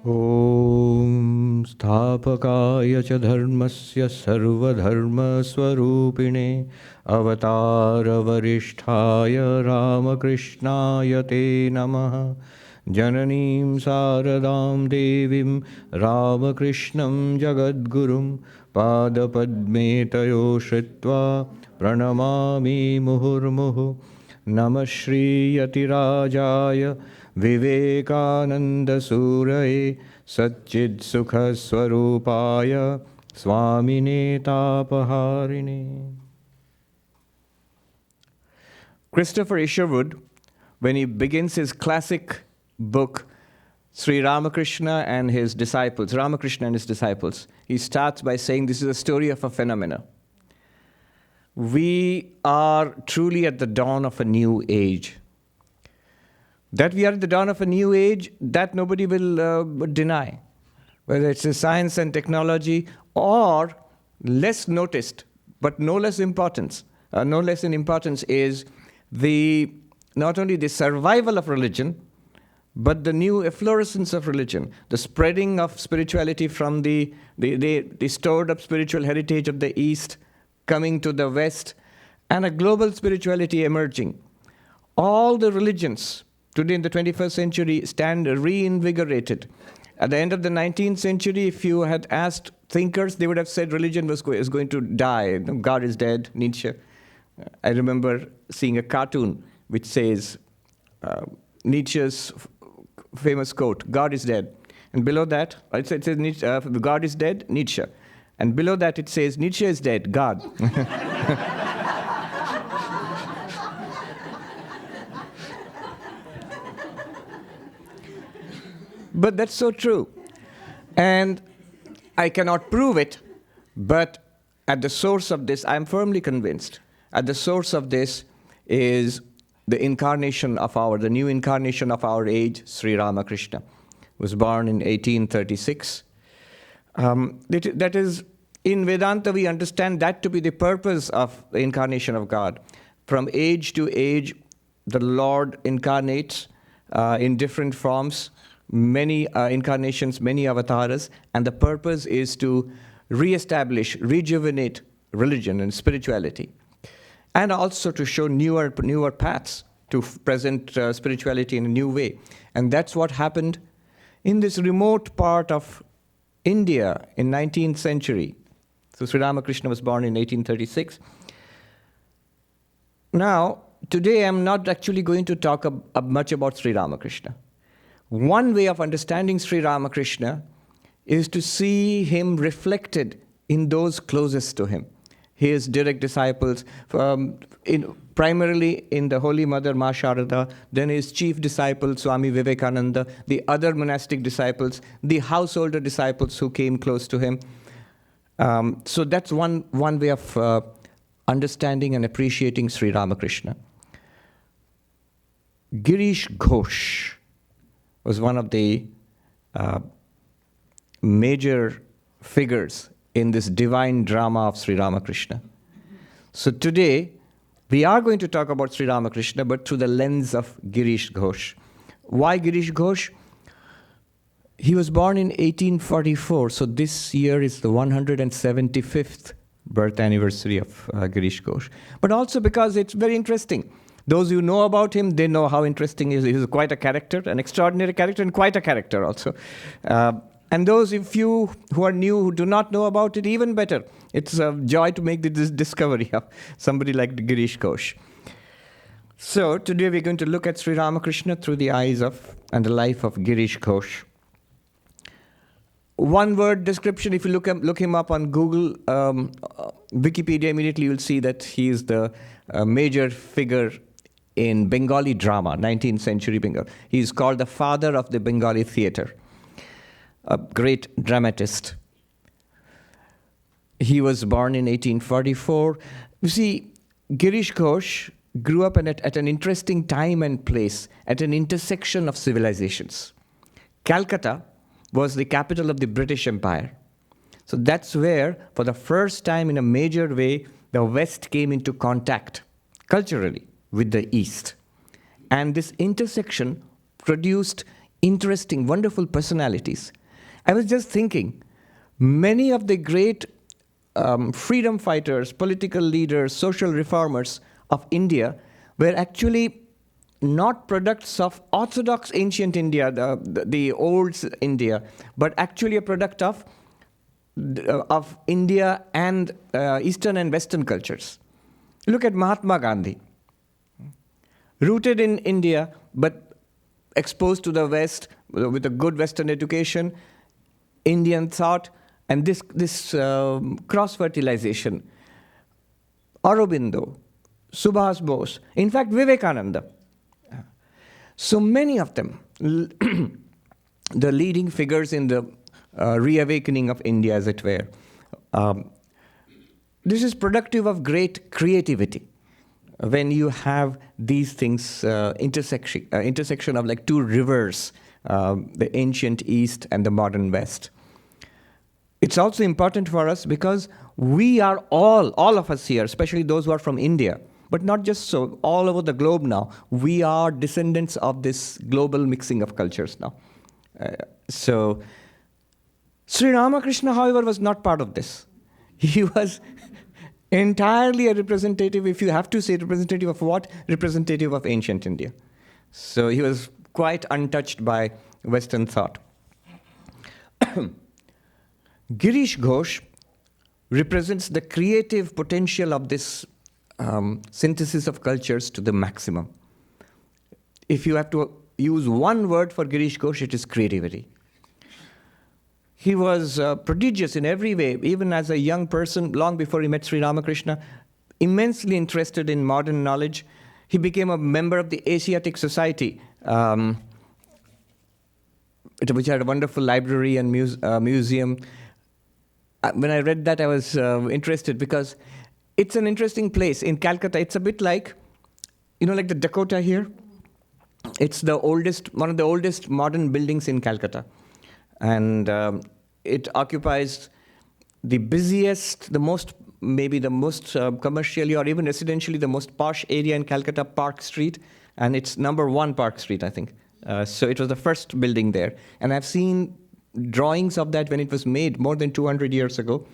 Om Sthapakaya cha dharmasya sarvadharma swarupine avatara varishtaya Ramakrishnaya te namaha Jananim Saradam Devim Ramakrishnam Jagadgurum Padapadme Tayo Shritva Pranamami Muhurmuhu Namah Shri Yatirajaya Vivekananda Suraye Satchid Sukha Swarupaya Swamine Tapaharine. Christopher Isherwood, when he begins his classic book, Sri Ramakrishna and his disciples, Ramakrishna and his disciples, he starts by saying this is a story of a phenomena. We are truly at the dawn of a new age. That we are at the dawn of a new age, that nobody will deny. Whether it's science and technology or less noticed, but no less importance. No less in importance is not only the survival of religion, but the new efflorescence of religion, the spreading of spirituality from the stored up spiritual heritage of the East coming to the West, and a global spirituality emerging. All the religions today in the 21st century stand reinvigorated. At the end of the 19th century, if you had asked thinkers, they would have said religion is going to die. God is dead, Nietzsche. I remember seeing a cartoon which says Nietzsche's famous quote, God is dead. And below that, it says God is dead, Nietzsche. And below that it says, Nietzsche is dead, God. But that's so true. And I cannot prove it, but at the source of this, I'm firmly convinced, at the source of this is the new incarnation of our age, Sri Ramakrishna, was born in 1836. That is, in Vedanta, we understand that to be the purpose of the incarnation of God. From age to age, the Lord incarnates in different forms, many incarnations, many avatars, and the purpose is to reestablish, rejuvenate religion and spirituality, and also to show newer paths to present spirituality in a new way. And that's what happened in this remote part of India in 19th century. So Sri Ramakrishna was born in 1836. Now, today I'm not actually going to talk much about Sri Ramakrishna. One way of understanding Sri Ramakrishna is to see him reflected in those closest to him, his direct disciples, primarily in the Holy Mother, Ma Sharada, then his chief disciple, Swami Vivekananda, the other monastic disciples, the householder disciples who came close to him. So that's one way of understanding and appreciating Sri Ramakrishna. Girish Ghosh was one of the major figures in this divine drama of Sri Ramakrishna. So today, we are going to talk about Sri Ramakrishna, but through the lens of Girish Ghosh. Why Girish Ghosh? He was born in 1844, so this year is the 175th birth anniversary of Girish Ghosh. But also because it's very interesting. Those who know about him, they know how interesting he is. He's quite a character, an extraordinary character, and quite a character also. And those of you who are new, who do not know about it, even better. It's a joy to make this discovery of somebody like Girish Ghosh. So today we're going to look at Sri Ramakrishna through the eyes of and the life of Girish Ghosh. One word description, if you look him up on Google, Wikipedia, immediately you'll see that he is the major figure in Bengali drama, 19th century Bengali. He's called the father of the Bengali theatre, a great dramatist. He was born in 1844. You see, Girish Ghosh grew up at an interesting time and place, at an intersection of civilizations. Calcutta was the capital of the British Empire. So that's where, for the first time in a major way, the West came into contact, culturally, with the East. And this intersection produced interesting, wonderful personalities. I was just thinking, many of the great freedom fighters, political leaders, social reformers of India were actually not products of orthodox ancient India, the old India, but actually a product of India and Eastern and Western cultures. Look at Mahatma Gandhi, rooted in India, but exposed to the West with a good Western education, Indian thought, and this cross-fertilization. Aurobindo, Subhas Bose, in fact, Vivekananda. So many of them, the leading figures in the reawakening of India, as it were. This is productive of great creativity when you have these things intersection of like two rivers, the ancient East and the modern West. It's also important for us because we are all of us here, especially those who are from India, but not just so, all over the globe now, we are descendants of this global mixing of cultures now. So Sri Ramakrishna, however, was not part of this. He was entirely a representative, if you have to say representative of what? Representative of ancient India. So he was quite untouched by Western thought. Girish Ghosh represents the creative potential of this synthesis of cultures to the maximum. If you have to use one word for Girish Ghosh, it is creativity. He was prodigious in every way, even as a young person, long before he met Sri Ramakrishna, immensely interested in modern knowledge. He became a member of the Asiatic Society, which had a wonderful library and museum. When I read that, I was interested because it's an interesting place. In Calcutta, it's a bit like, like the Dakota here. It's one of the oldest modern buildings in Calcutta. And it occupies the busiest, maybe the most commercially or even residentially, the most posh area in Calcutta, Park Street. And it's number 1 Park Street, I think. So it was the first building there. And I've seen drawings of that when it was made more than 200 years ago.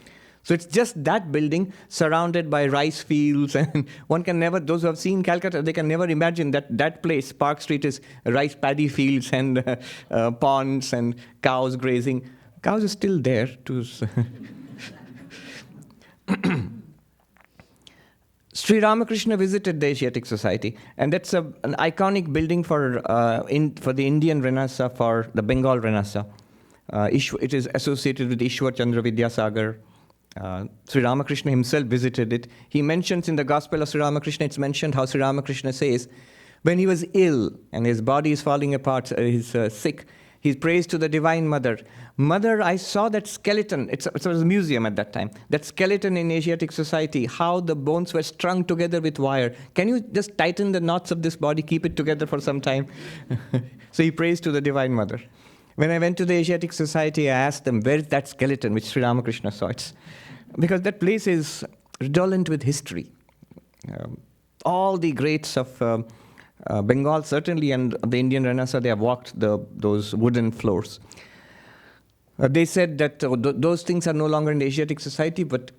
So it's just that building surrounded by rice fields, and one can never, those who have seen Calcutta, they can never imagine that place, Park Street, is rice paddy fields and ponds and cows grazing. Cows are still there. Sri Ramakrishna visited the Asiatic Society, and that's an iconic building for the Indian Renaissance, for the Bengal Renaissance. It is associated with Ishwar Chandra Vidyasagar. Sri Ramakrishna himself visited it. He mentions in the Gospel of Sri Ramakrishna, it's mentioned how Sri Ramakrishna says, when he was ill and his body is falling apart, he's sick, he prays to the Divine Mother. Mother, I saw that skeleton. It was a museum at that time. That skeleton in Asiatic Society, how the bones were strung together with wire. Can you just tighten the knots of this body, keep it together for some time? So he prays to the Divine Mother. When I went to the Asiatic Society, I asked them, where is that skeleton which Sri Ramakrishna saw? Because that place is redolent with history. All the greats of Bengal, certainly, and the Indian Renaissance, they have walked those wooden floors. They said that those things are no longer in the Asiatic Society, but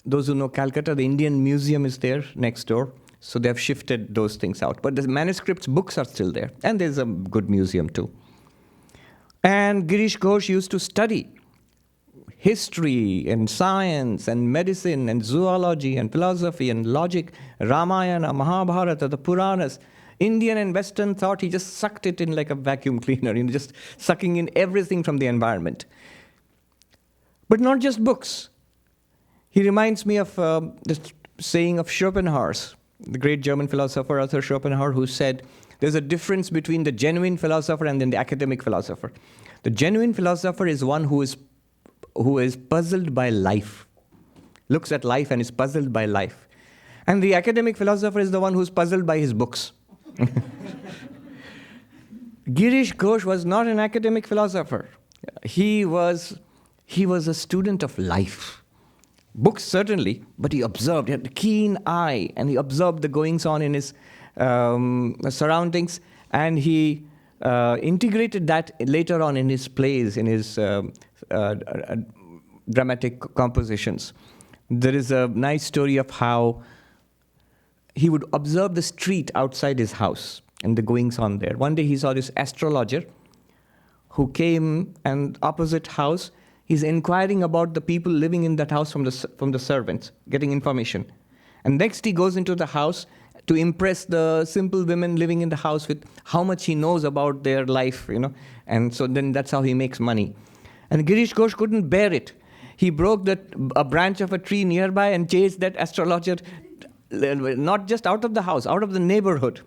those who know Calcutta, the Indian Museum is there next door. So they have shifted those things out. But the manuscripts, books are still there. And there's a good museum too. And Girish Ghosh used to study history and science and medicine and zoology and philosophy and logic, Ramayana, Mahabharata, the Puranas, Indian and Western thought. He just sucked it in like a vacuum cleaner, just sucking in everything from the environment. But not just books. He reminds me of the saying of Schopenhauer's, the great German philosopher Arthur Schopenhauer, who said, there's a difference between the genuine philosopher and then the academic philosopher. The genuine philosopher is one who is puzzled by life, looks at life and is puzzled by life. And the academic philosopher is the one who's puzzled by his books. Girish Ghosh was not an academic philosopher. He was a student of life. Books certainly, but he observed, he had a keen eye, and he observed the goings on in his surroundings, and he integrated that later on in his plays, in his dramatic compositions. There is a nice story of how he would observe the street outside his house and the goings on there. One day he saw this astrologer who came, and opposite house, he's inquiring about the people living in that house from the servants, getting information. And next he goes into the house to impress the simple women living in the house with how much he knows about their life, And so then that's how he makes money. And Girish Ghosh couldn't bear it. He broke a branch of a tree nearby and chased that astrologer, not just out of the house, out of the neighborhood.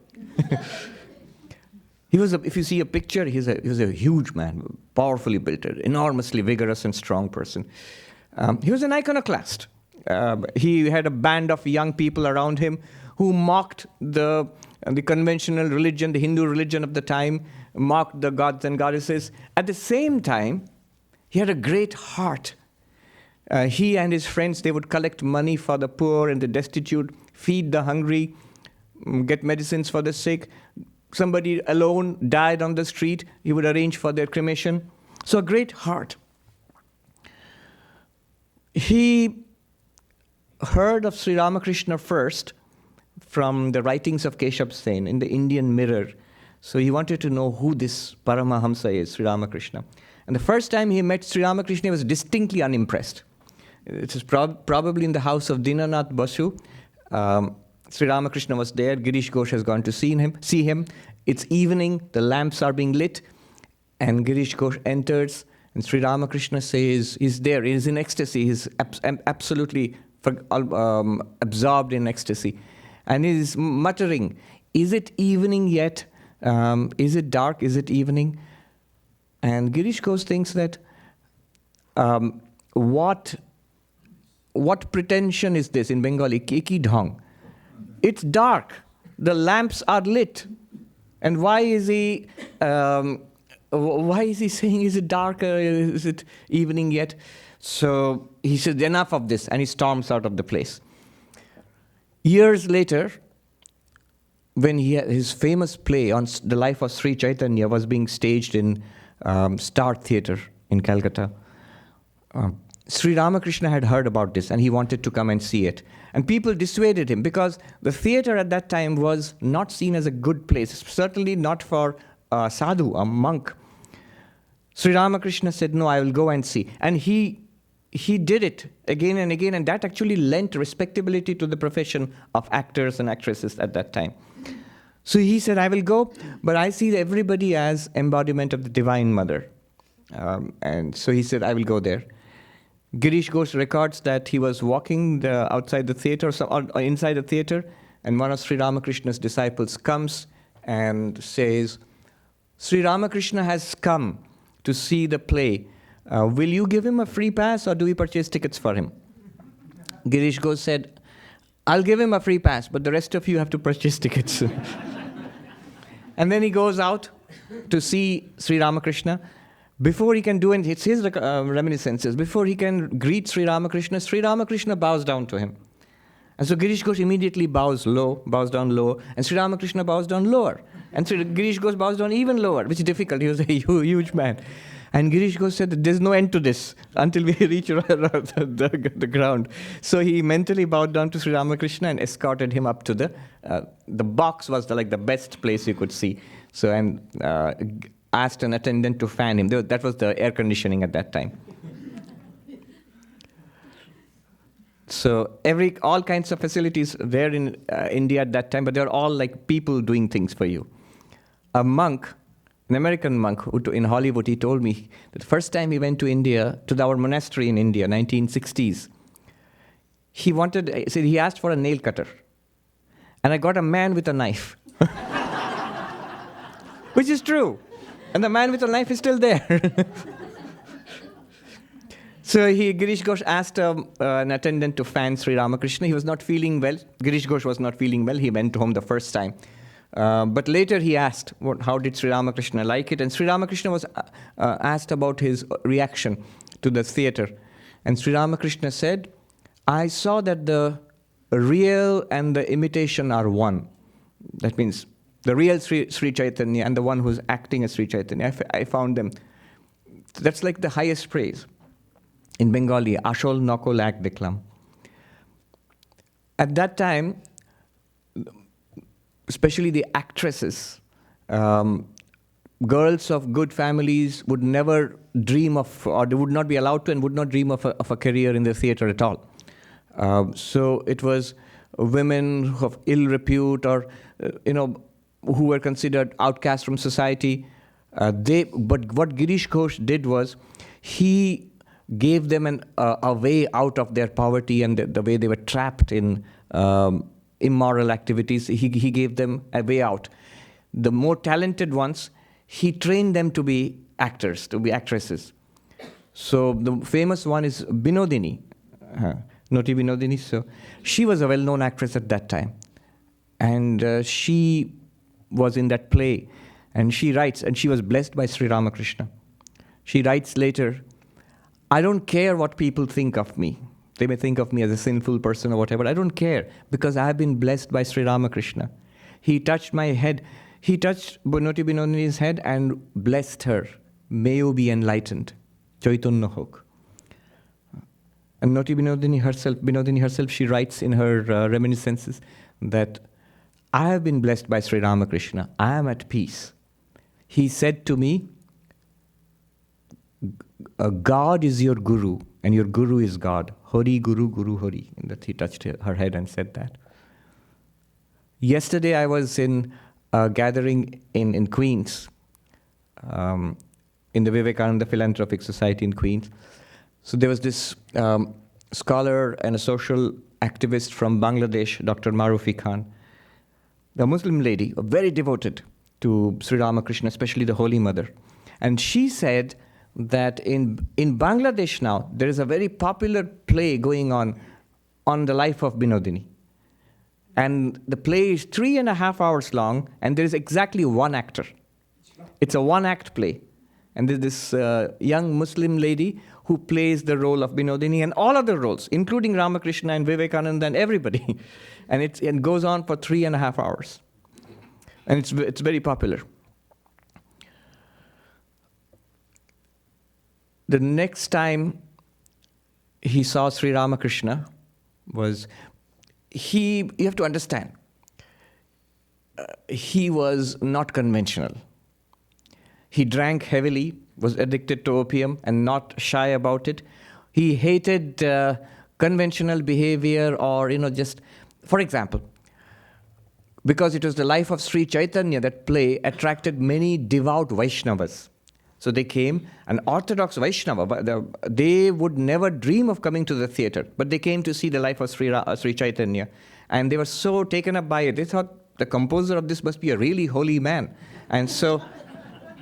If you see a picture, he was a huge man, powerfully built, enormously vigorous and strong person. He was an iconoclast. He had a band of young people around him who mocked the conventional religion, the Hindu religion of the time, mocked the gods and goddesses. At the same time, he had a great heart. He and his friends, they would collect money for the poor and the destitute, feed the hungry, get medicines for the sick. Somebody alone died on the street, he would arrange for their cremation. So a great heart. He heard of Sri Ramakrishna first from the writings of Keshav Sen in the Indian Mirror. So he wanted to know who this Paramahamsa is, Sri Ramakrishna. And the first time he met Sri Ramakrishna, he was distinctly unimpressed. It was probably in the house of Dinanath Basu. Sri Ramakrishna was there. Girish Ghosh has gone to see him. It's evening. The lamps are being lit. And Girish Ghosh enters. And Sri Ramakrishna says, he's there. He's in ecstasy. He's absolutely absorbed in ecstasy. And he's muttering, is it evening yet? Is it dark? Is it evening? And Girish Ghosh thinks that what pretension is this in Bengali? Ki dhong. It's dark. The lamps are lit. And why is he saying, is it dark? Is it evening yet? So he says, enough of this. And he storms out of the place. Years later, when his famous play on the life of Sri Chaitanya was being staged in Star Theatre in Calcutta, Sri Ramakrishna had heard about this and he wanted to come and see it. And people dissuaded him because the theatre at that time was not seen as a good place, certainly not for a sadhu, a monk. Sri Ramakrishna said, no, I will go and see. And he did it again and again, and that actually lent respectability to the profession of actors and actresses at that time. So he said, I will go, but I see everybody as embodiment of the Divine Mother. And so he said, I will go there. Girish Ghosh records that he was walking outside the theatre, or inside the theatre, and one of Sri Ramakrishna's disciples comes and says, Sri Ramakrishna has come to see the play. Will you give him a free pass or do we purchase tickets for him? Girish Ghosh said, I'll give him a free pass, but the rest of you have to purchase tickets. And then he goes out to see Sri Ramakrishna. Before he can do anything, it's his reminiscences, before he can greet Sri Ramakrishna bows down to him. And so Girish Ghosh immediately bows down low, and Sri Ramakrishna bows down lower. And Girish Ghosh bows down even lower, which is difficult. He was a huge man. And Girish Ghosh said that there's no end to this until we reach the ground. So he mentally bowed down to Sri Ramakrishna and escorted him up to the box was the best place you could see. So and asked an attendant to fan him. That was the air conditioning at that time. So all kinds of facilities there in India at that time, but they're all like people doing things for you. A monk, an American monk in Hollywood, he told me that the first time he went to India, to our monastery in India, 1960s, he asked for a nail cutter. And I got a man with a knife. Which is true. And the man with the knife is still there. So Girish Ghosh asked an attendant to fan Sri Ramakrishna. He was not feeling well. Girish Ghosh was not feeling well. He went home the first time. But later he asked, how did Sri Ramakrishna like it? And Sri Ramakrishna was asked about his reaction to the theatre. And Sri Ramakrishna said, I saw that the real and the imitation are one. That means The real Sri Chaitanya and the one who's acting as Sri Chaitanya. I found them. That's like the highest praise. In Bengali, Ashol Nokol Ak Deklam. At that time, especially the actresses, girls of good families would never dream of, or they would not be allowed to and would not dream of a career in the theater at all. So it was women of ill repute or, who were considered outcasts from society. But what Girish Ghosh did was, he gave them a way out of their poverty and the way they were trapped in immoral activities. He gave them a way out. The more talented ones, he trained them to be actors, to be actresses. So the famous one is Binodini, Noti Binodini. So she was a well-known actress at that time. And she was in that play. And she writes, and she was blessed by Sri Ramakrishna. She writes later, I don't care what people think of me. They may think of me as a sinful person or whatever. I don't care, because I have been blessed by Sri Ramakrishna. He touched my head. He touched Noti Binodini's head and blessed her. May you be enlightened. Chaitanya hok. And Noti Binodini herself, she writes in her reminiscences that I have been blessed by Sri Ramakrishna. I am at peace. He said to me, God is your guru, and your guru is God. Hari Guru, Guru Hari. And that he touched her head and said that. Yesterday I was in a gathering in Queens, in the Vivekananda Philanthropic Society in Queens. So there was this scholar and a social activist from Bangladesh, Dr. Marufi Khan, a Muslim lady, very devoted to Sri Ramakrishna, especially the Holy Mother. And she said that in Bangladesh now, there is a very popular play going on the life of Binodini. And the play is 3.5 hours long, and there is exactly one actor. It's a one-act play. And there's this young Muslim lady who plays the role of Binodini and all other roles, including Ramakrishna and Vivekananda and everybody. And it goes on for 3.5 hours. And it's very popular. The next time he saw Sri Ramakrishna was, you have to understand, he was not conventional. He drank heavily, was addicted to opium and not shy about it. He hated conventional behavior or, just, for example, because it was the life of Sri Chaitanya, that play attracted many devout Vaishnavas. So they came, an orthodox Vaishnava, they would never dream of coming to the theater, but they came to see the life of Sri Chaitanya. And they were so taken up by it. They thought the composer of this must be a really holy man. And so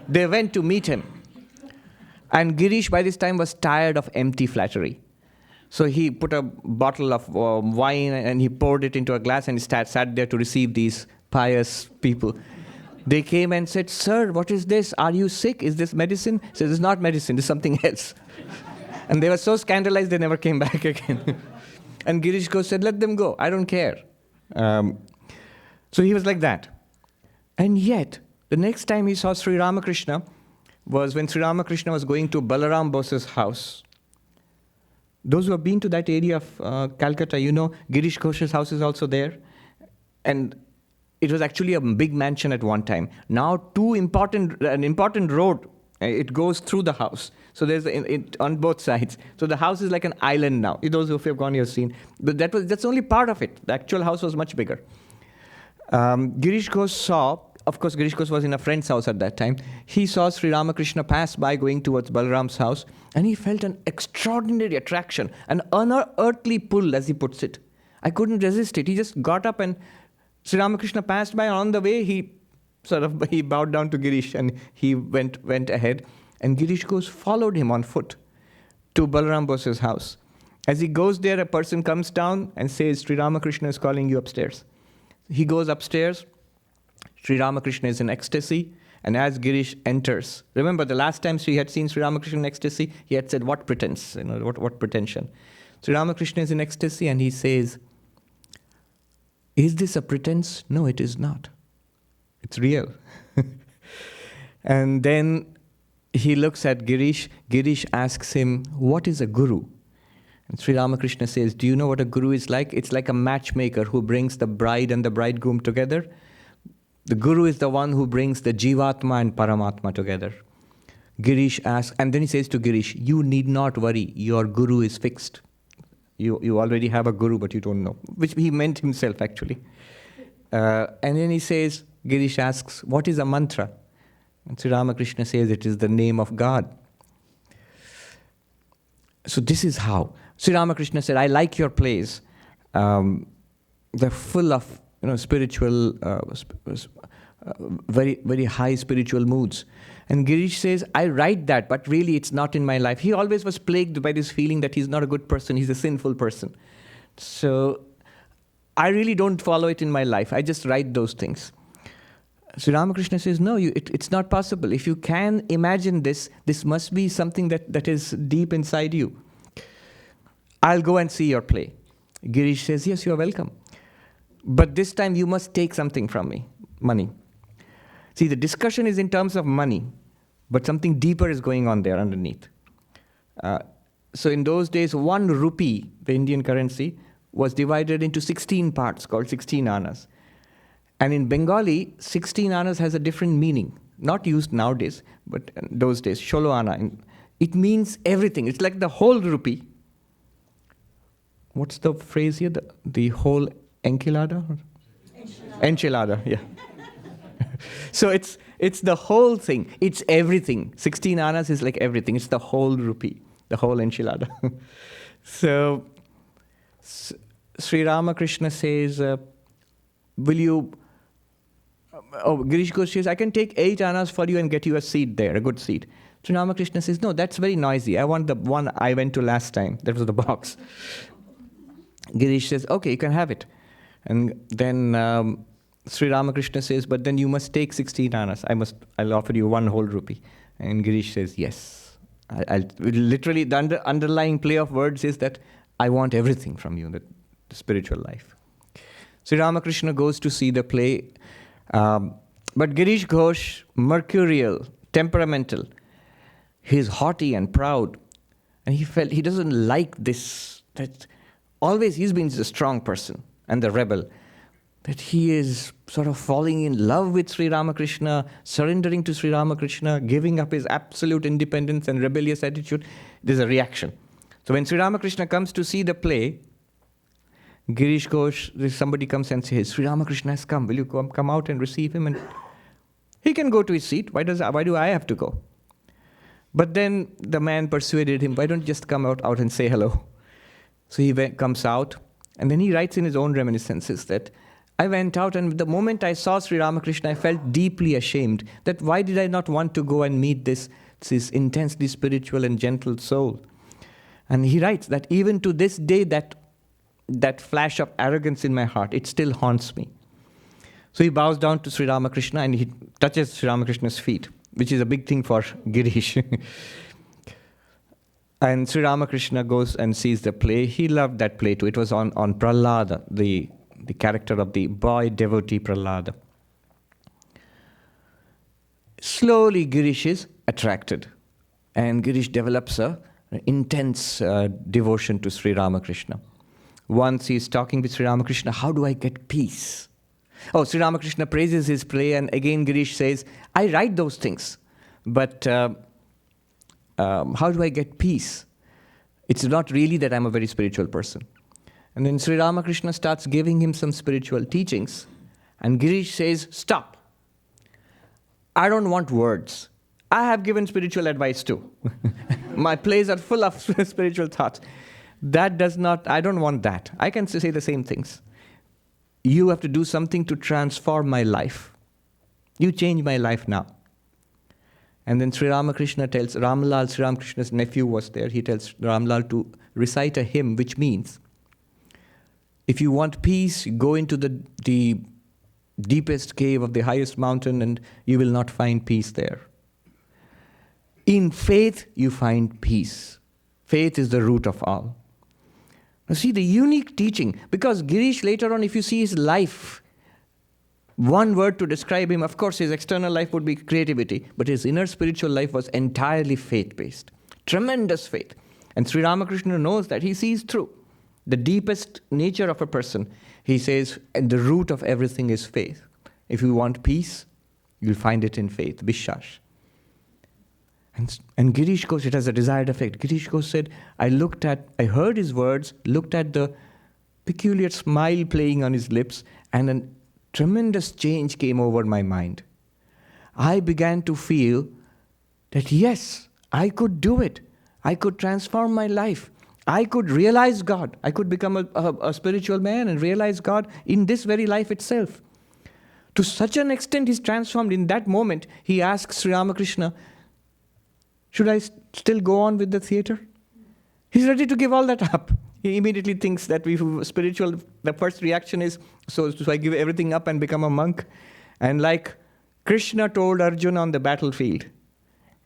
they went to meet him. And Girish, by this time, was tired of empty flattery. So he put a bottle of wine and he poured it into a glass and he sat there to receive these pious people. They came and said, "Sir, what is this? Are you sick? Is this medicine?" He said, "It's not medicine, it's something else." And they were so scandalized they never came back again. And Girish Ghosh said, "Let them go, I don't care." So he was like that. And yet, the next time he saw Sri Ramakrishna was when Sri Ramakrishna was going to Balaram Bose's house. Those who have been to that area of Calcutta, Girish Ghosh's house is also there. And it was actually a big mansion at one time. Now, an important road, it goes through the house. So there's on both sides. So the house is like an island now. Those who have gone, you've seen. But that's only part of it. The actual house was much bigger. Girish Ghosh saw, of course, Girish Ghosh was in a friend's house at that time. He saw Sri Ramakrishna pass by going towards Balaram's house, and he felt an extraordinary attraction, an unearthly pull, as he puts it. I couldn't resist it. He just got up, and Sri Ramakrishna passed by. On the way, he bowed down to Girish, and he went ahead. And Girish Ghosh followed him on foot to Balaram Bose's house. As he goes there, a person comes down and says, "Sri Ramakrishna is calling you upstairs." He goes upstairs. Sri Ramakrishna is in ecstasy. And as Girish enters, remember the last time he had seen Sri Ramakrishna in ecstasy, he had said, "What pretense? What pretension?" Sri Ramakrishna is in ecstasy and he says, "Is this a pretense? No, it is not. It's real. And then he looks at Girish. Girish asks him, what is a guru? And Sri Ramakrishna says, do you know what a guru is like? It's like a matchmaker who brings the bride and the bridegroom together. The guru is the one who brings the Jivatma and Paramatma together. Girish asks, and then he says to Girish, you need not worry, your guru is fixed. You already have a guru, but you don't know. Which he meant himself, actually. And then he says, Girish asks, what is a mantra? And Sri Ramakrishna says, it is the name of God. So this is how. Sri Ramakrishna said, I like your plays. They're full of spiritual, very, very high spiritual moods. And Girish says, I write that, but really it's not in my life. He always was plagued by this feeling that he's not a good person, he's a sinful person. So I really don't follow it in my life. I just write those things. Sri Ramakrishna says, no, it's not possible. If you can imagine this must be something that is deep inside you. I'll go and see your play. Girish says, yes, you're welcome. But this time you must take something from me, money. See, the discussion is in terms of money, but something deeper is going on there underneath. So in those days, 1 rupee, the Indian currency, was divided into 16 parts called 16 annas. And in Bengali, 16 annas has a different meaning. Not used nowadays, but in those days, Sholo anna. It means everything. It's like the whole rupee. What's the phrase here? The whole enchilada? Enchilada, yeah. So it's the whole thing. It's everything. 16 annas is like everything. It's the whole rupee, the whole enchilada. So Sri Ramakrishna says, will you... Girish Ghosh says, I can take 8 annas for you and get you a seat there, a good seat. Sri Ramakrishna says, no, that's very noisy. I want the one I went to last time. That was the box. Girish says, okay, you can have it. And then Sri Ramakrishna says, but then you must take 16 annas. I'll offer you 1 whole rupee. And Girish says, yes. Literally, the underlying play of words is that I want everything from you, the spiritual life. Sri Ramakrishna goes to see the play. But Girish Ghosh, mercurial, temperamental, he's haughty and proud. And he felt he doesn't like this, that always he's been a strong person and the rebel, that he is sort of falling in love with Sri Ramakrishna, surrendering to Sri Ramakrishna, giving up his absolute independence and rebellious attitude. There's a reaction. So when Sri Ramakrishna comes to see the play, Girish Ghosh, somebody comes and says, Sri Ramakrishna has come. Will you come out and receive him? And he can go to his seat. Why do I have to go? But then the man persuaded him, why don't you just come out and say hello? So he comes out, and then he writes in his own reminiscences that I went out, and the moment I saw Sri Ramakrishna, I felt deeply ashamed that why did I not want to go and meet this intensely spiritual and gentle soul? And he writes that even to this day, that flash of arrogance in my heart, it still haunts me. So he bows down to Sri Ramakrishna and he touches Sri Ramakrishna's feet, which is a big thing for Girish. And Sri Ramakrishna goes and sees the play. He loved that play too. It was on Prahlada, the character of the boy devotee Prahlada. Slowly Girish is attracted. And Girish develops an intense devotion to Sri Ramakrishna. Once he's talking with Sri Ramakrishna, how do I get peace? Oh, Sri Ramakrishna praises his play, and again Girish says, I write those things, but how do I get peace? It's not really that I'm a very spiritual person. And then Sri Ramakrishna starts giving him some spiritual teachings, and Girish says, stop. I don't want words. I have given spiritual advice too. My plays are full of spiritual thoughts. I don't want that. I can say the same things. You have to do something to transform my life. You change my life now. And then Sri Ramakrishna tells Ramlal, Sri Ramakrishna's nephew was there, he tells Ramlal to recite a hymn, which means, if you want peace, go into the deepest cave of the highest mountain and you will not find peace there. In faith, you find peace. Faith is the root of all. Now see the unique teaching, because Girish later on, if you see his life, one word to describe him. Of course, his external life would be creativity, but his inner spiritual life was entirely faith-based. Tremendous faith. And Sri Ramakrishna knows that. He sees through the deepest nature of a person. He says, and the root of everything is faith. If you want peace, you'll find it in faith, Vishwas. And Girish Ghosh, it has a desired effect. Girish Ghosh said, I heard his words, looked at the peculiar smile playing on his lips, and a tremendous change came over my mind. I began to feel that yes, I could do it. I could transform my life. I could realize God. I could become a spiritual man and realize God in this very life itself. To such an extent he's transformed. In that moment, he asks Sri Ramakrishna, should I still go on with the theater? He's ready to give all that up. He immediately thinks that spiritual, the first reaction is, so I give everything up and become a monk? And like Krishna told Arjuna on the battlefield,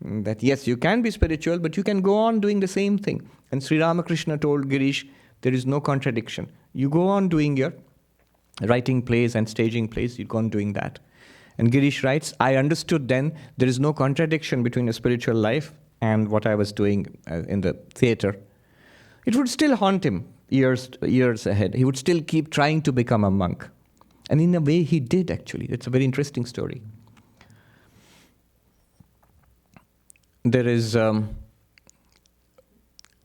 that yes, you can be spiritual, but you can go on doing the same thing. And Sri Ramakrishna told Girish, there is no contradiction. You go on doing your writing plays and staging plays, you go on doing that. And Girish writes, I understood then there is no contradiction between a spiritual life and what I was doing in the theater. It would still haunt him years ahead. He would still keep trying to become a monk. And in a way he did, actually. It's a very interesting story. There is,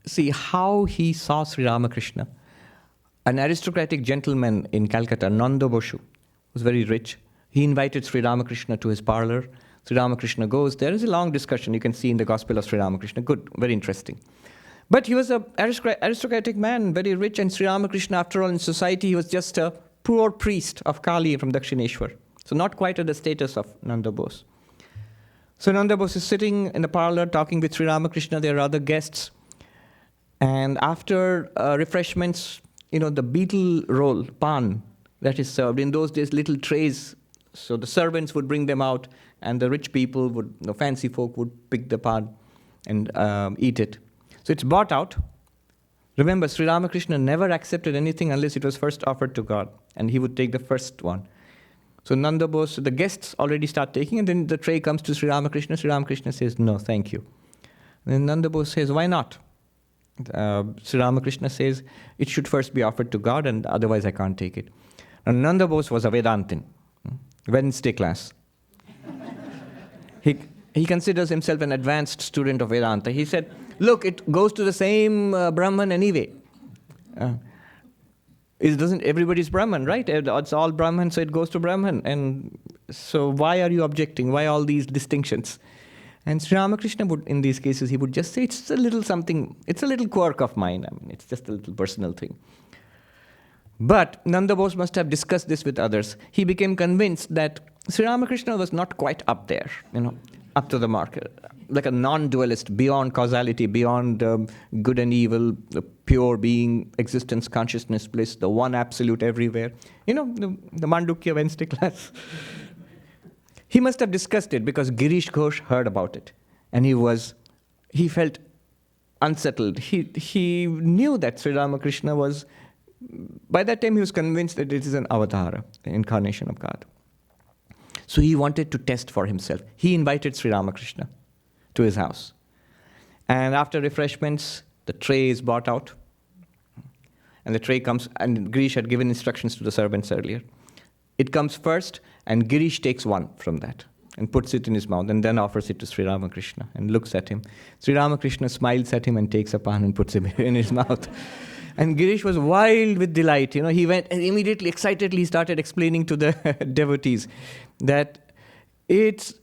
see how he saw Sri Ramakrishna. An aristocratic gentleman in Calcutta, Nanda Boshu, was very rich. He invited Sri Ramakrishna to his parlor. Sri Ramakrishna goes. There is a long discussion you can see in the Gospel of Sri Ramakrishna. Good, very interesting. But he was an aristocratic man, very rich, and Sri Ramakrishna, after all, in society, he was just a poor priest of Kali from Dakshineshwar. So not quite at the status of Nanda Bose. So Nanda Bose is sitting in the parlor talking with Sri Ramakrishna. There are other guests. And after refreshments, the betel roll, pan, that is served. In those days, little trays. So the servants would bring them out, and the rich people would, fancy folk would pick the pan and eat it. So it's brought out. Remember, Sri Ramakrishna never accepted anything unless it was first offered to God, and he would take the first one. So Nanda Bose, the guests already start taking, and then the tray comes to Sri Ramakrishna. Sri Ramakrishna says, no, thank you. And then Nanda Bose says, why not? Sri Ramakrishna says, it should first be offered to God, and otherwise I can't take it. And Nanda Bose was a Vedantin, Wednesday class. He considers himself an advanced student of Vedanta. He said, look, it goes to the same Brahman anyway. Everybody's Brahman, right? It's all Brahman, so it goes to Brahman. And so why are you objecting? Why all these distinctions? And Sri Ramakrishna would, in these cases, he would just say, it's a little something, it's a little quirk of mine. It's just a little personal thing. But Nanda Bose must have discussed this with others. He became convinced that Sri Ramakrishna was not quite up there, up to the mark, like a non-dualist, beyond causality, beyond good and evil, the pure being, existence, consciousness, bliss, the one absolute everywhere. The Mandukya Wednesday class. He must have discussed it because Girish Ghosh heard about it. And he felt unsettled. He knew that Sri Ramakrishna was, by that time he was convinced that it is an avatara, an incarnation of God. So he wanted to test for himself. He invited Sri Ramakrishna to his house. And after refreshments, the tray is brought out. And the tray comes, and Girish had given instructions to the servants earlier. It comes first, and Girish takes one from that and puts it in his mouth and then offers it to Sri Ramakrishna and looks at him. Sri Ramakrishna smiles at him and takes a pan and puts it in his mouth. And Girish was wild with delight. He went and immediately, excitedly started explaining to the devotees that it's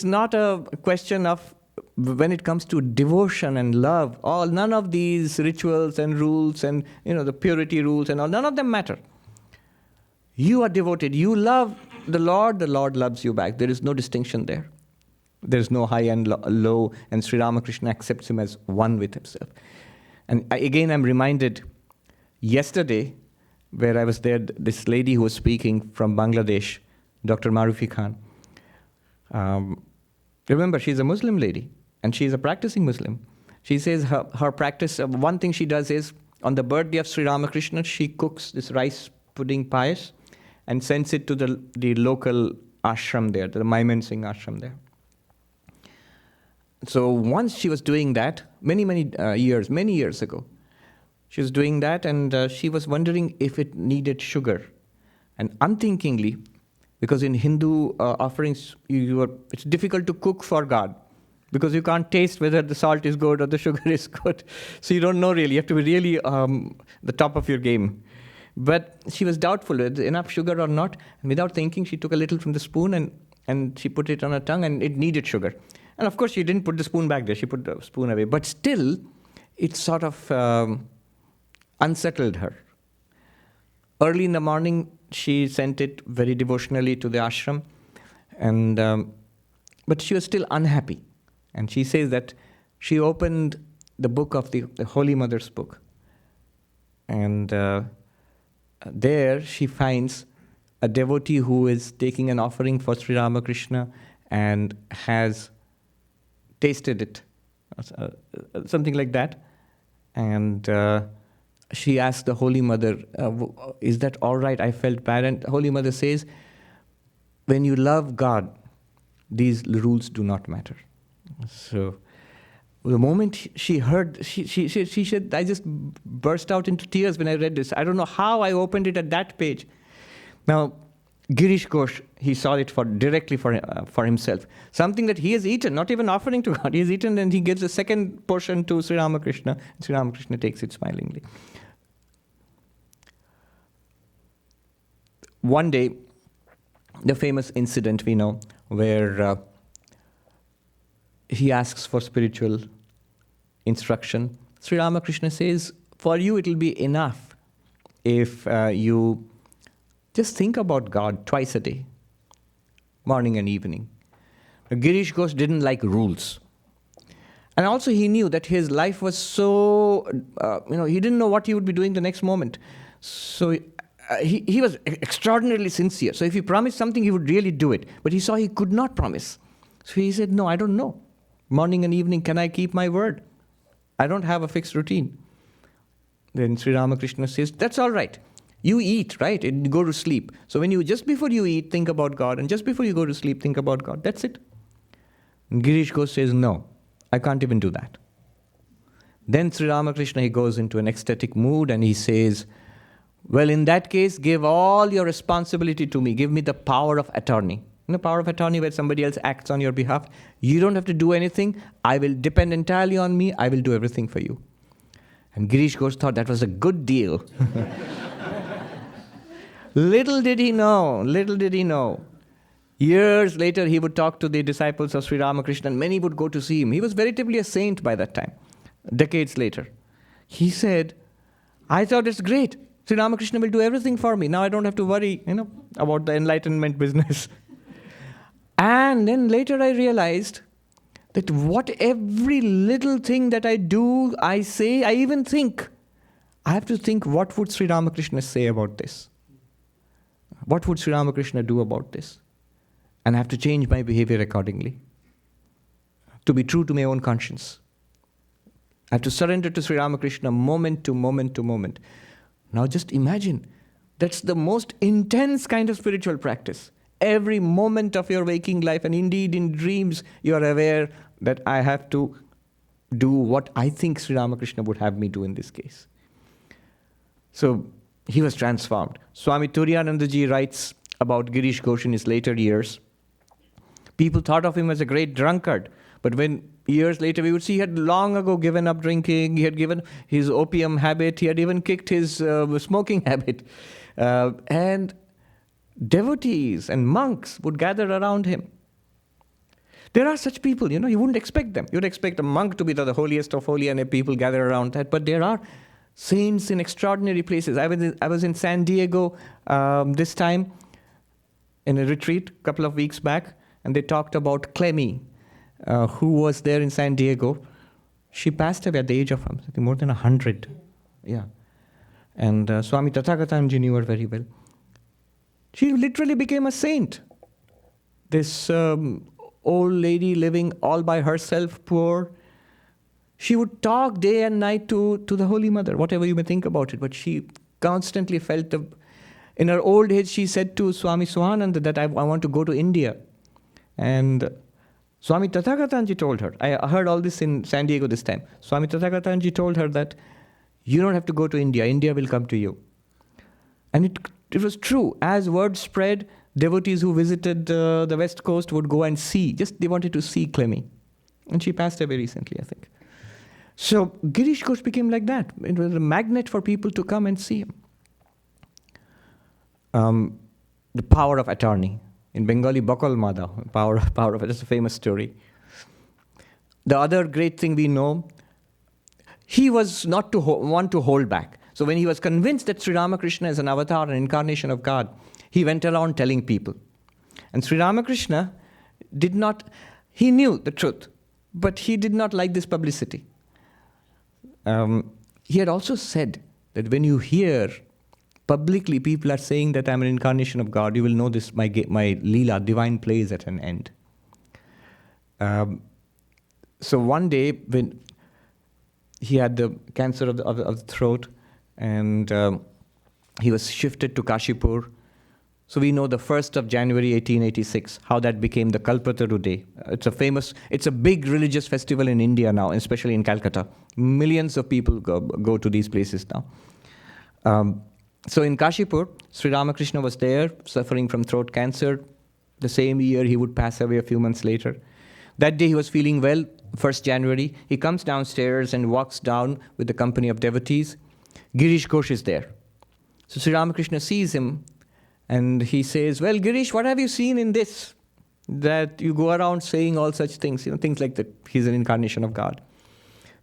not a question of, when it comes to devotion and love, none of these rituals and rules and the purity rules and all, none of them matter. You are devoted. You love the Lord loves you back. There is no distinction there. There is no high and low, and Sri Ramakrishna accepts him as one with himself. And I'm reminded, yesterday, where I was there, this lady who was speaking from Bangladesh, Dr. Marufi Khan, remember, she's a Muslim lady, and she's a practicing Muslim. She says her practice, one thing she does is, on the birthday of Sri Ramakrishna, she cooks this rice pudding payas, and sends it to the local ashram there, the Maiman Singh ashram there. So once she was doing that, many years ago, she was doing that, and she was wondering if it needed sugar. And unthinkingly, because in Hindu offerings, it's difficult to cook for God, because you can't taste whether the salt is good or the sugar is good. So you don't know really. You have to be really the top of your game. But she was doubtful whether enough sugar or not. And without thinking, she took a little from the spoon and she put it on her tongue, and it needed sugar. And of course, she didn't put the spoon back there. She put the spoon away. But still, it sort of unsettled her. Early in the morning, she sent it very devotionally to the ashram. But she was still unhappy. And she says that she opened the book of the Holy Mother's book. And there she finds a devotee who is taking an offering for Sri Ramakrishna and has tasted it, something like that. And she asked the Holy Mother, is that all right? I felt bad. And the Holy Mother says, when you love God, these rules do not matter. So the moment she heard, she said, I just burst out into tears when I read this. I don't know how I opened it at that page. Now, Girish Ghosh, he saw it directly for himself. Something that he has eaten, not even offering to God. He has eaten, and he gives a second portion to Sri Ramakrishna. Sri Ramakrishna takes it smilingly. One day, the famous incident we know, where he asks for spiritual instruction. Sri Ramakrishna says, for you it will be enough if you just think about God twice a day, morning and evening. Girish Ghosh didn't like rules. And also he knew that his life was so, he didn't know what he would be doing the next moment. So he was extraordinarily sincere. So if he promised something, he would really do it. But he saw he could not promise. So he said, no, I don't know. Morning and evening, can I keep my word? I don't have a fixed routine. Then Sri Ramakrishna says, that's all right. You eat, right? And go to sleep. So just before you eat, think about God. And just before you go to sleep, think about God. That's it. And Girish Ghosh says, no, I can't even do that. Then Sri Ramakrishna, he goes into an ecstatic mood and he says, well, in that case, give all your responsibility to me. Give me the power of attorney. Power of attorney where somebody else acts on your behalf. You don't have to do anything. I will depend entirely on me. I will do everything for you. And Girish Ghosh thought that was a good deal. Little did he know. Years later, he would talk to the disciples of Sri Ramakrishna, and many would go to see him. He was veritably a saint by that time, decades later. He said, I thought it's great. Sri Ramakrishna will do everything for me. Now I don't have to worry, about the enlightenment business. And then later I realized that every little thing that I do, I say, I even think, I have to think, what would Sri Ramakrishna say about this? What would Sri Ramakrishna do about this? And I have to change my behavior accordingly. To be true to my own conscience. I have to surrender to Sri Ramakrishna moment to moment to moment. Now just imagine, that's the most intense kind of spiritual practice. Every moment of your waking life, and indeed in dreams, you are aware that I have to do what I think Sri Ramakrishna would have me do in this case. So he was transformed. Swami Turiyanandaji writes about Girish Ghosh in his later years. People thought of him as a great drunkard, but when years later we would see he had long ago given up drinking, he had given his opium habit, he had even kicked his smoking habit. And devotees and monks would gather around him. There are such people, you wouldn't expect them. You'd expect a monk to be the holiest of holy and people gather around that. But there are saints in extraordinary places. I was in San Diego this time in a retreat a couple of weeks back, and they talked about Clemmy, who was there in San Diego. She passed away at the age of more than 100. Yeah. And Swami Tathagatamji knew her very well. She literally became a saint. This old lady living all by herself, poor. She would talk day and night to the Holy Mother, whatever you may think about it, but she constantly felt In her old age, she said to Swami Sarvapriyananda that I want to go to India. And Swami Tathagatanji told her, I heard all this in San Diego this time. Swami Tathagatanji told her that you don't have to go to India, India will come to you. And it was true. As word spread, devotees who visited the West Coast would go and see. Just they wanted to see Clemmy. And she passed away recently, I think. So Girish Ghosh became like that. It was a magnet for people to come and see him. The power of attorney. In Bengali, Bakal Mada, power of it. That's a famous story. The other great thing we know, he was not to want to hold back. So when he was convinced that Sri Ramakrishna is an avatar, an incarnation of God, he went around telling people. And Sri Ramakrishna he knew the truth, but he did not like this publicity. He had also said that when you hear publicly people are saying that I'm an incarnation of God, you will know this, my Leela, divine play is at an end. So one day when he had the cancer of the throat, and he was shifted to Kashipur. So we know the 1st of January 1886, how that became the Kalpataru Day. It's a big religious festival in India now, especially in Calcutta. Millions of people go to these places now. So in Kashipur, Sri Ramakrishna was there, suffering from throat cancer. The same year, he would pass away a few months later. That day, he was feeling well, 1st January. He comes downstairs and walks down with the company of devotees. Girish Ghosh is there. So Sri Ramakrishna sees him, and he says, well, Girish, what have you seen in this? That you go around saying all such things, things like that. He's an incarnation of God.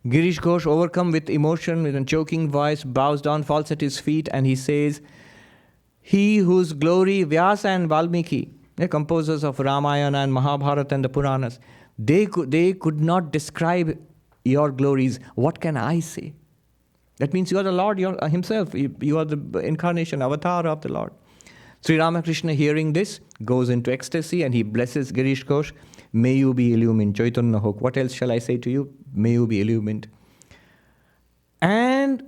Girish Ghosh, overcome with emotion, with a choking voice, bows down, falls at his feet, and he says, he whose glory Vyasa and Valmiki, the composers of Ramayana and Mahabharata and the Puranas, they could not describe your glories. What can I say? That means you are the Lord himself. You are the incarnation, avatar of the Lord. Sri Ramakrishna, hearing this, goes into ecstasy and he blesses Girish Ghosh. May you be illumined. Chaitanya Hok. What else shall I say to you? May you be illumined. And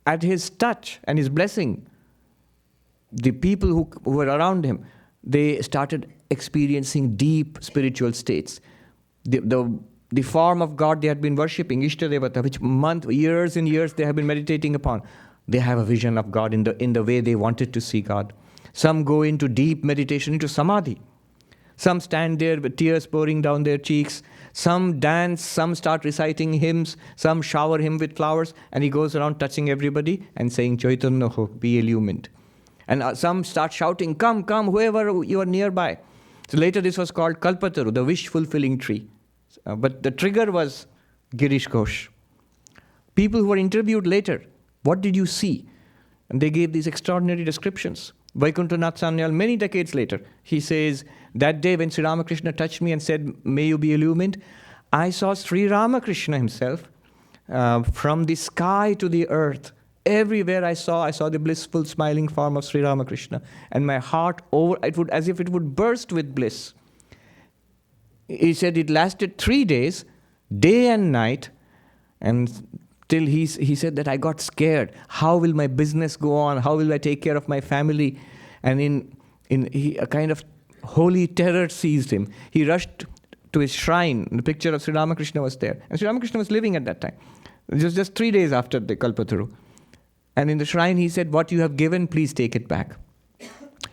at his touch and his blessing, the people who were around him, they started experiencing deep spiritual states. The form of God they had been worshipping, Ishtadevata, which years and years they have been meditating upon, they have a vision of God in the way they wanted to see God. Some go into deep meditation, into samadhi. Some stand there with tears pouring down their cheeks. Some dance, some start reciting hymns, some shower him with flowers, and he goes around touching everybody and saying, Chaitanya Ho, be illumined. And some start shouting, come, whoever you are nearby. So later this was called Kalpataru, the wish-fulfilling tree. But the trigger was Girish Ghosh. People who were interviewed later, what did you see? And they gave these extraordinary descriptions. Vaikuntanath Sanyal, many decades later, he says, that day when Sri Ramakrishna touched me and said, may you be illumined, I saw Sri Ramakrishna himself from the sky to the earth. Everywhere I saw the blissful smiling form of Sri Ramakrishna. And my heart, as if it would burst with bliss. He said it lasted 3 days, day and night, and till he said that I got scared. How will my business go on? How will I take care of my family? And a kind of holy terror seized him. He rushed to his shrine. The picture of Sri Ramakrishna was there. And Sri Ramakrishna was living at that time. It was just 3 days after the Kalpataru. And in the shrine he said, what you have given, please take it back.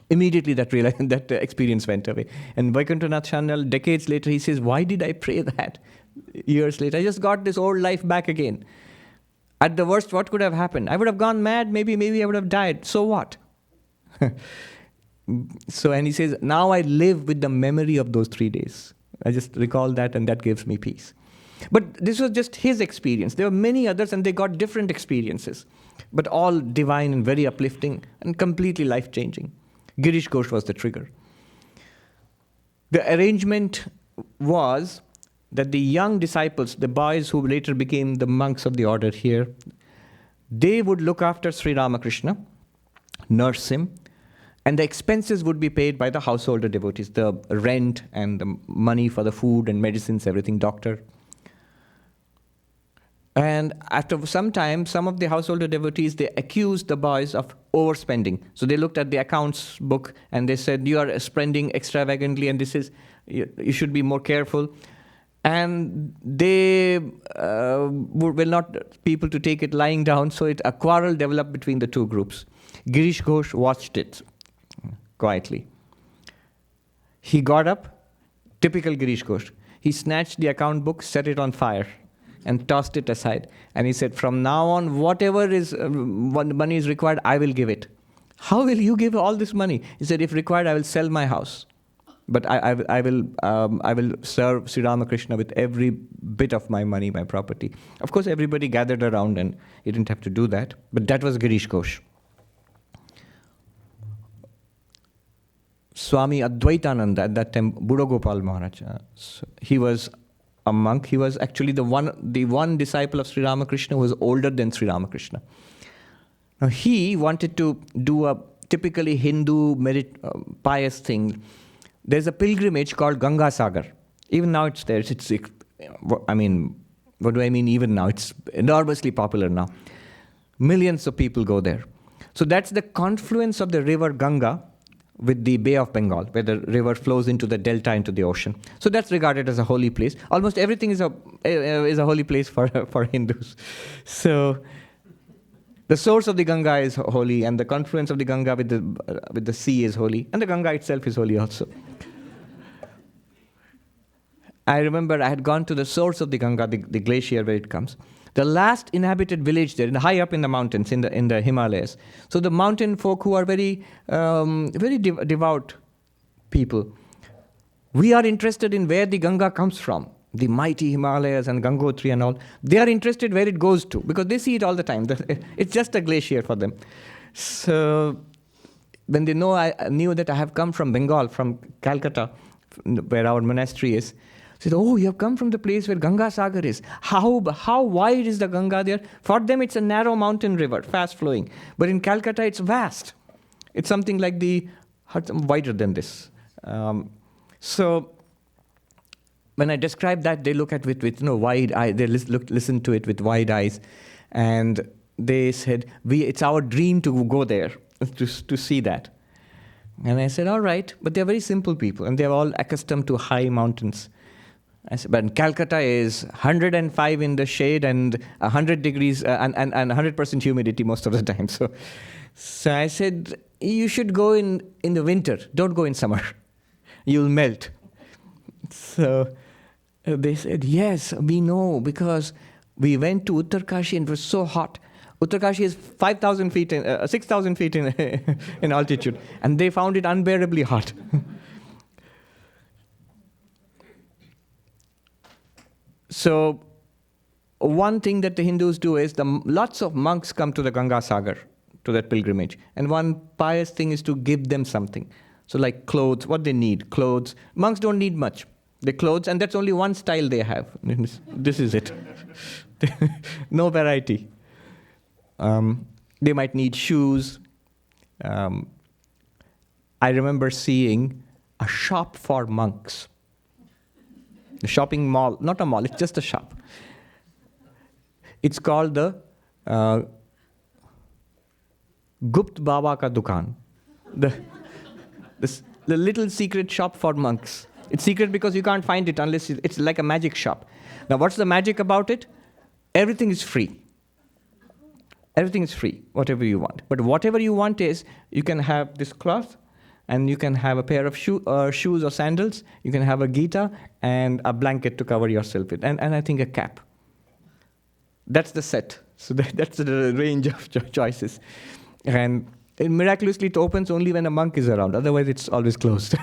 Immediately that experience went away. And Vaikuntanath Sanyal, decades later, he says, why did I pray that? Years later, I just got this old life back again. At the worst, what could have happened? I would have gone mad, maybe I would have died. So what? And he says, now I live with the memory of those 3 days. I just recall that and that gives me peace. But this was just his experience. There were many others and they got different experiences. But all divine and very uplifting and completely life-changing. Girish Ghosh was the trigger. The arrangement was that the young disciples, the boys who later became the monks of the order here, they would look after Sri Ramakrishna, nurse him, and the expenses would be paid by the householder devotees, the rent and the money for the food and medicines, everything, doctor. And after some time, some of the householder devotees, they accused the boys of overspending. So they looked at the accounts book and they said, you are spending extravagantly and you should be more careful. And they were not people to take it lying down, so a quarrel developed between the two groups. Girish Chandra Ghosh watched it quietly. He got up, typical Girish Chandra Ghosh. He snatched the account book, set it on fire, and tossed it aside. And he said, from now on, whatever money is required, I will give it. How will you give all this money? He said, if required, I will sell my house. But I will serve Sri Ramakrishna with every bit of my money, my property. Of course, everybody gathered around and he didn't have to do that. But that was Girish Chandra Ghosh. Swami Advaitananda, at that time, Buddha Gopal Maharaj, he was a monk. He was actually the one disciple of Sri Ramakrishna who was older than Sri Ramakrishna. Now, he wanted to do a typically Hindu pious thing. There's a pilgrimage called Ganga Sagar. Even now it's there. I mean, what do I mean even now? It's enormously popular now. Millions of people go there. So that's the confluence of the river Ganga with the Bay of Bengal, where the river flows into the delta, into the ocean. So that's regarded as a holy place. Almost everything is a holy place for Hindus. So the source of the Ganga is holy, and the confluence of the Ganga with the sea is holy, and the Ganga itself is holy also. I remember I had gone to the source of the Ganga, the glacier where it comes. The last inhabited village there, high up in the mountains, in the Himalayas. So the mountain folk who are very devout people, we are interested in where the Ganga comes from. The mighty Himalayas and Gangotri and all. They are interested where it goes to, because they see it all the time. It's just a glacier for them. So when they knew that I have come from Bengal, from Calcutta, where our monastery is, they said, oh, you have come from the place where Ganga Sagar is. How wide is the Ganga there? For them, it's a narrow mountain river, fast flowing. But in Calcutta, it's vast. It's something like wider than this. So when I describe that, they look at it with wide eyes. They listen to it with wide eyes, and they said, it's our dream to go there to see that. And I said, all right, but they're very simple people, and they're all accustomed to high mountains. I said, but Calcutta is 105 in the shade and 100 degrees and 100% humidity most of the time. So I said, you should go in the winter. Don't go in summer. You'll melt. So they said, yes, we know, because we went to Uttarkashi and it was so hot. Uttarkashi is 6,000 feet in altitude, and they found it unbearably hot. So one thing that the Hindus do is lots of monks come to the Ganga Sagar, to that pilgrimage. And one pious thing is to give them something. So like clothes, what they need, clothes. Monks don't need much. The clothes, and that's only one style they have. This is it. No variety. They might need shoes. I remember seeing a shop for monks. The shopping mall, not a mall, it's just a shop. It's called the Gupt Baba Ka Dukan. The little secret shop for monks. It's secret because you can't find it unless it's like a magic shop. Now, what's the magic about it? Everything is free. Everything is free, whatever you want. But whatever you want is, you can have this cloth, and you can have a pair of shoes or sandals, you can have a Gita, and a blanket to cover yourself with, and I think a cap. That's the set. So that's the range of choices. And miraculously, it opens only when a monk is around. Otherwise, it's always closed.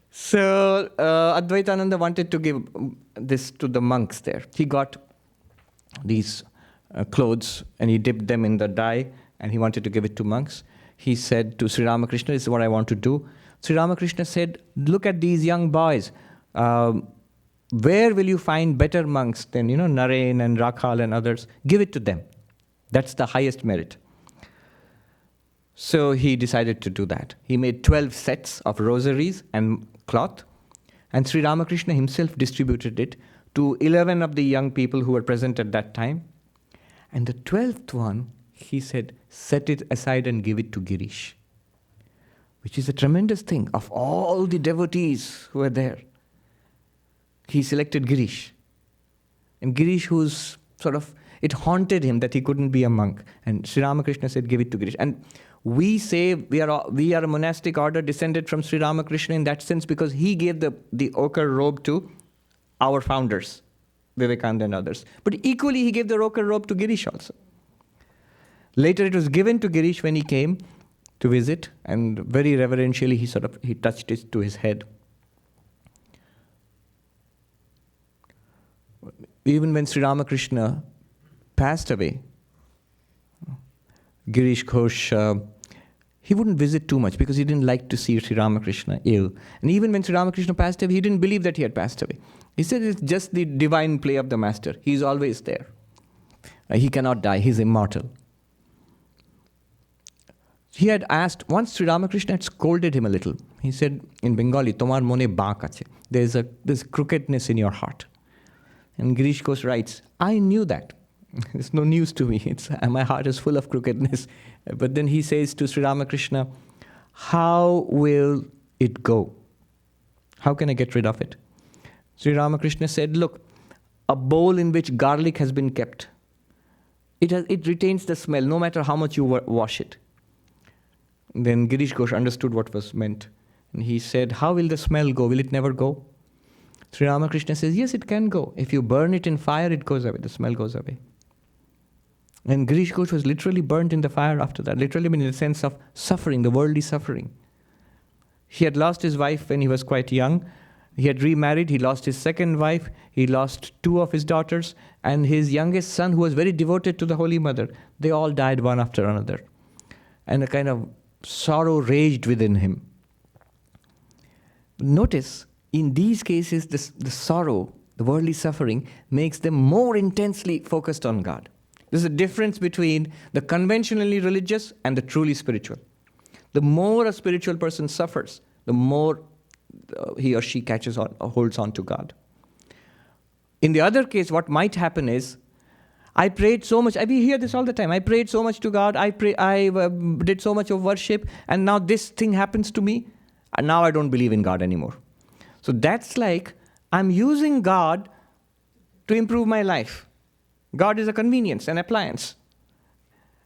So Advaitananda wanted to give this to the monks there. He got these clothes, and he dipped them in the dye, and he wanted to give it to monks. He said to Sri Ramakrishna, this is what I want to do. Sri Ramakrishna said, look at these young boys. Where will you find better monks than, Narain and Rakhal and others? Give it to them. That's the highest merit. So he decided to do that. He made 12 sets of rosaries and cloth, and Sri Ramakrishna himself distributed it to 11 of the young people who were present at that time. And the 12th one, he said, set it aside and give it to Girish, which is a tremendous thing. Of all the devotees who were there, he selected Girish. And Girish, who's sort of, it haunted him that he couldn't be a monk. And Sri Ramakrishna said, give it to Girish. And we say we are a monastic order descended from Sri Ramakrishna in that sense because he gave the ochre robe to our founders, Vivekananda and others. But equally, he gave the ochre robe to Girish also. Later, it was given to Girish when he came to visit, and very reverentially, he touched it to his head. Even when Sri Ramakrishna passed away, Girish Ghosh, he wouldn't visit too much because he didn't like to see Sri Ramakrishna ill. And even when Sri Ramakrishna passed away, he didn't believe that he had passed away. He said it's just the divine play of the master. He's always there. He cannot die. He's immortal. He had asked, once Sri Ramakrishna had scolded him a little. He said in Bengali, Tomar mone baak ache. There's crookedness in your heart. And Girish Ghosh writes, I knew that. It's no news to me. My heart is full of crookedness. But then he says to Sri Ramakrishna, how will it go? How can I get rid of it? Sri Ramakrishna said, look, a bowl in which garlic has been kept, it retains the smell no matter how much you wash it. Then Girish Ghosh understood what was meant. And he said, how will the smell go? Will it never go? Sri Ramakrishna says, yes, it can go. If you burn it in fire, it goes away. The smell goes away. And Girish Ghosh was literally burnt in the fire after that. Literally in the sense of suffering, the worldly suffering. He had lost his wife when he was quite young. He had remarried. He lost his second wife. He lost 2 of his daughters. And his youngest son, who was very devoted to the Holy Mother, they all died one after another. And a kind of sorrow raged within him. Notice, in these cases, the sorrow, the worldly suffering, makes them more intensely focused on God. There's a difference between the conventionally religious and the truly spiritual. The more a spiritual person suffers, the more he or she catches on, holds on to God. In the other case, what might happen is, I prayed so much. We hear this all the time. I prayed so much to God. I did so much of worship, and now this thing happens to me, and now I don't believe in God anymore. So that's like I'm using God to improve my life. God is a convenience, an appliance.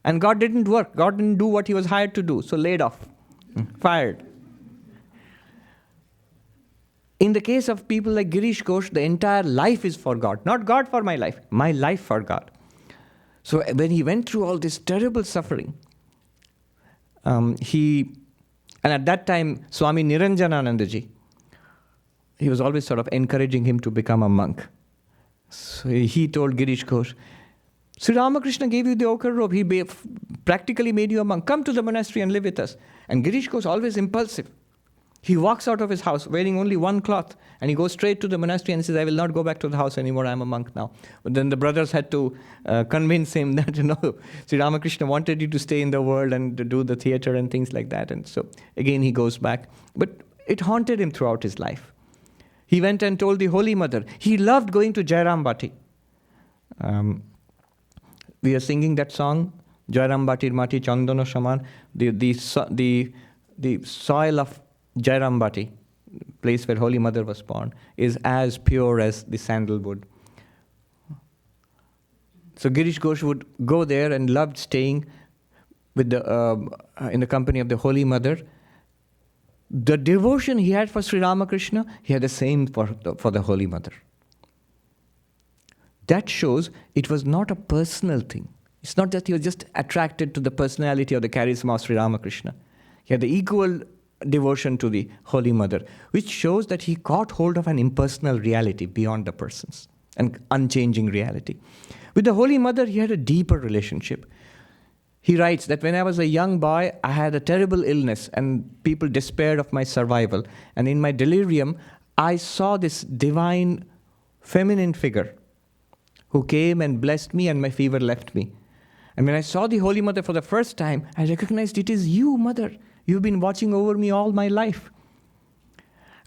And God didn't work. God didn't do what he was hired to do. So laid off, fired. In the case of people like Girish Ghosh, the entire life is for God. Not God for my life for God. So when he went through all this terrible suffering, and at that time, Swami Niranjananandaji, he was always sort of encouraging him to become a monk. So he told Girish Ghosh, Sri Ramakrishna gave you the ochre robe. He practically made you a monk. Come to the monastery and live with us. And Girish Ghosh, always impulsive. He walks out of his house wearing only one cloth, and he goes straight to the monastery and says, I will not go back to the house anymore, I am a monk now. But then the brothers had to convince him that, Sri Ramakrishna wanted you to stay in the world and to do the theater and things like that. And so again he goes back. But it haunted him throughout his life. He went and told the Holy Mother. He loved going to Jairambati. We are singing that song, Jairambati Mati Chandana Shaman, the soil of Jairambati, place where Holy Mother was born, is as pure as the sandalwood. So Girish Ghosh would go there and loved staying with in the company of the Holy Mother. The devotion he had for Sri Ramakrishna, he had the same for the Holy Mother. That shows it was not a personal thing. It's not that he was just attracted to the personality or the charisma of Sri Ramakrishna. He had the equal devotion to the Holy Mother, which shows that he caught hold of an impersonal reality beyond the persons, an unchanging reality. With the Holy Mother, he had a deeper relationship. He writes that when I was a young boy, I had a terrible illness and people despaired of my survival. And in my delirium, I saw this divine feminine figure who came and blessed me and my fever left me. And when I saw the Holy Mother for the first time, I recognized it is you, Mother. You've been watching over me all my life.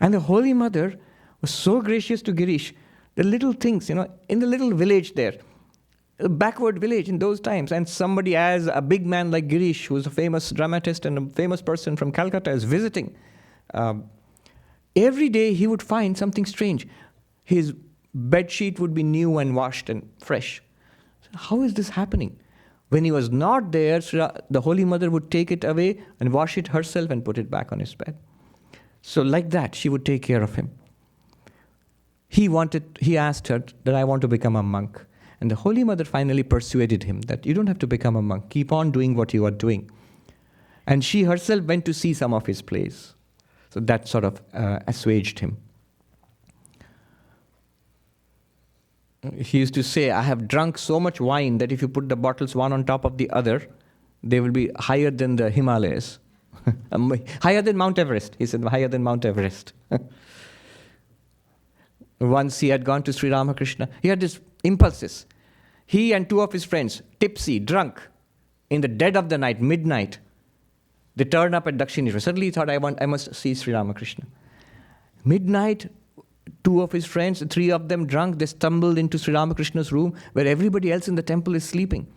And the Holy Mother was so gracious to Girish The little things, in the little village there, a backward village in those times, and somebody as a big man like Girish, who is a famous dramatist and a famous person from Calcutta, is visiting. Every day he would find something strange. His bed sheet would be new and washed and fresh. How is this happening? When he was not there, the Holy Mother would take it away and wash it herself and put it back on his bed. So like that, she would take care of him. He asked her that I want to become a monk. And the Holy Mother finally persuaded him that you don't have to become a monk. Keep on doing what you are doing. And she herself went to see some of his plays. So that sort of assuaged him. He used to say, I have drunk so much wine that if you put the bottles one on top of the other, they will be higher than the Himalayas. Higher than Mount Everest. He said, higher than Mount Everest. Once he had gone to Sri Ramakrishna. He had these impulses. He and two of his friends, tipsy, drunk, in the dead of the night, midnight, they turned up at Dakshineshwar. Suddenly he thought, I must see Sri Ramakrishna. Midnight, two of his friends, three of them drunk, they stumbled into Sri Ramakrishna's room where everybody else in the temple is sleeping.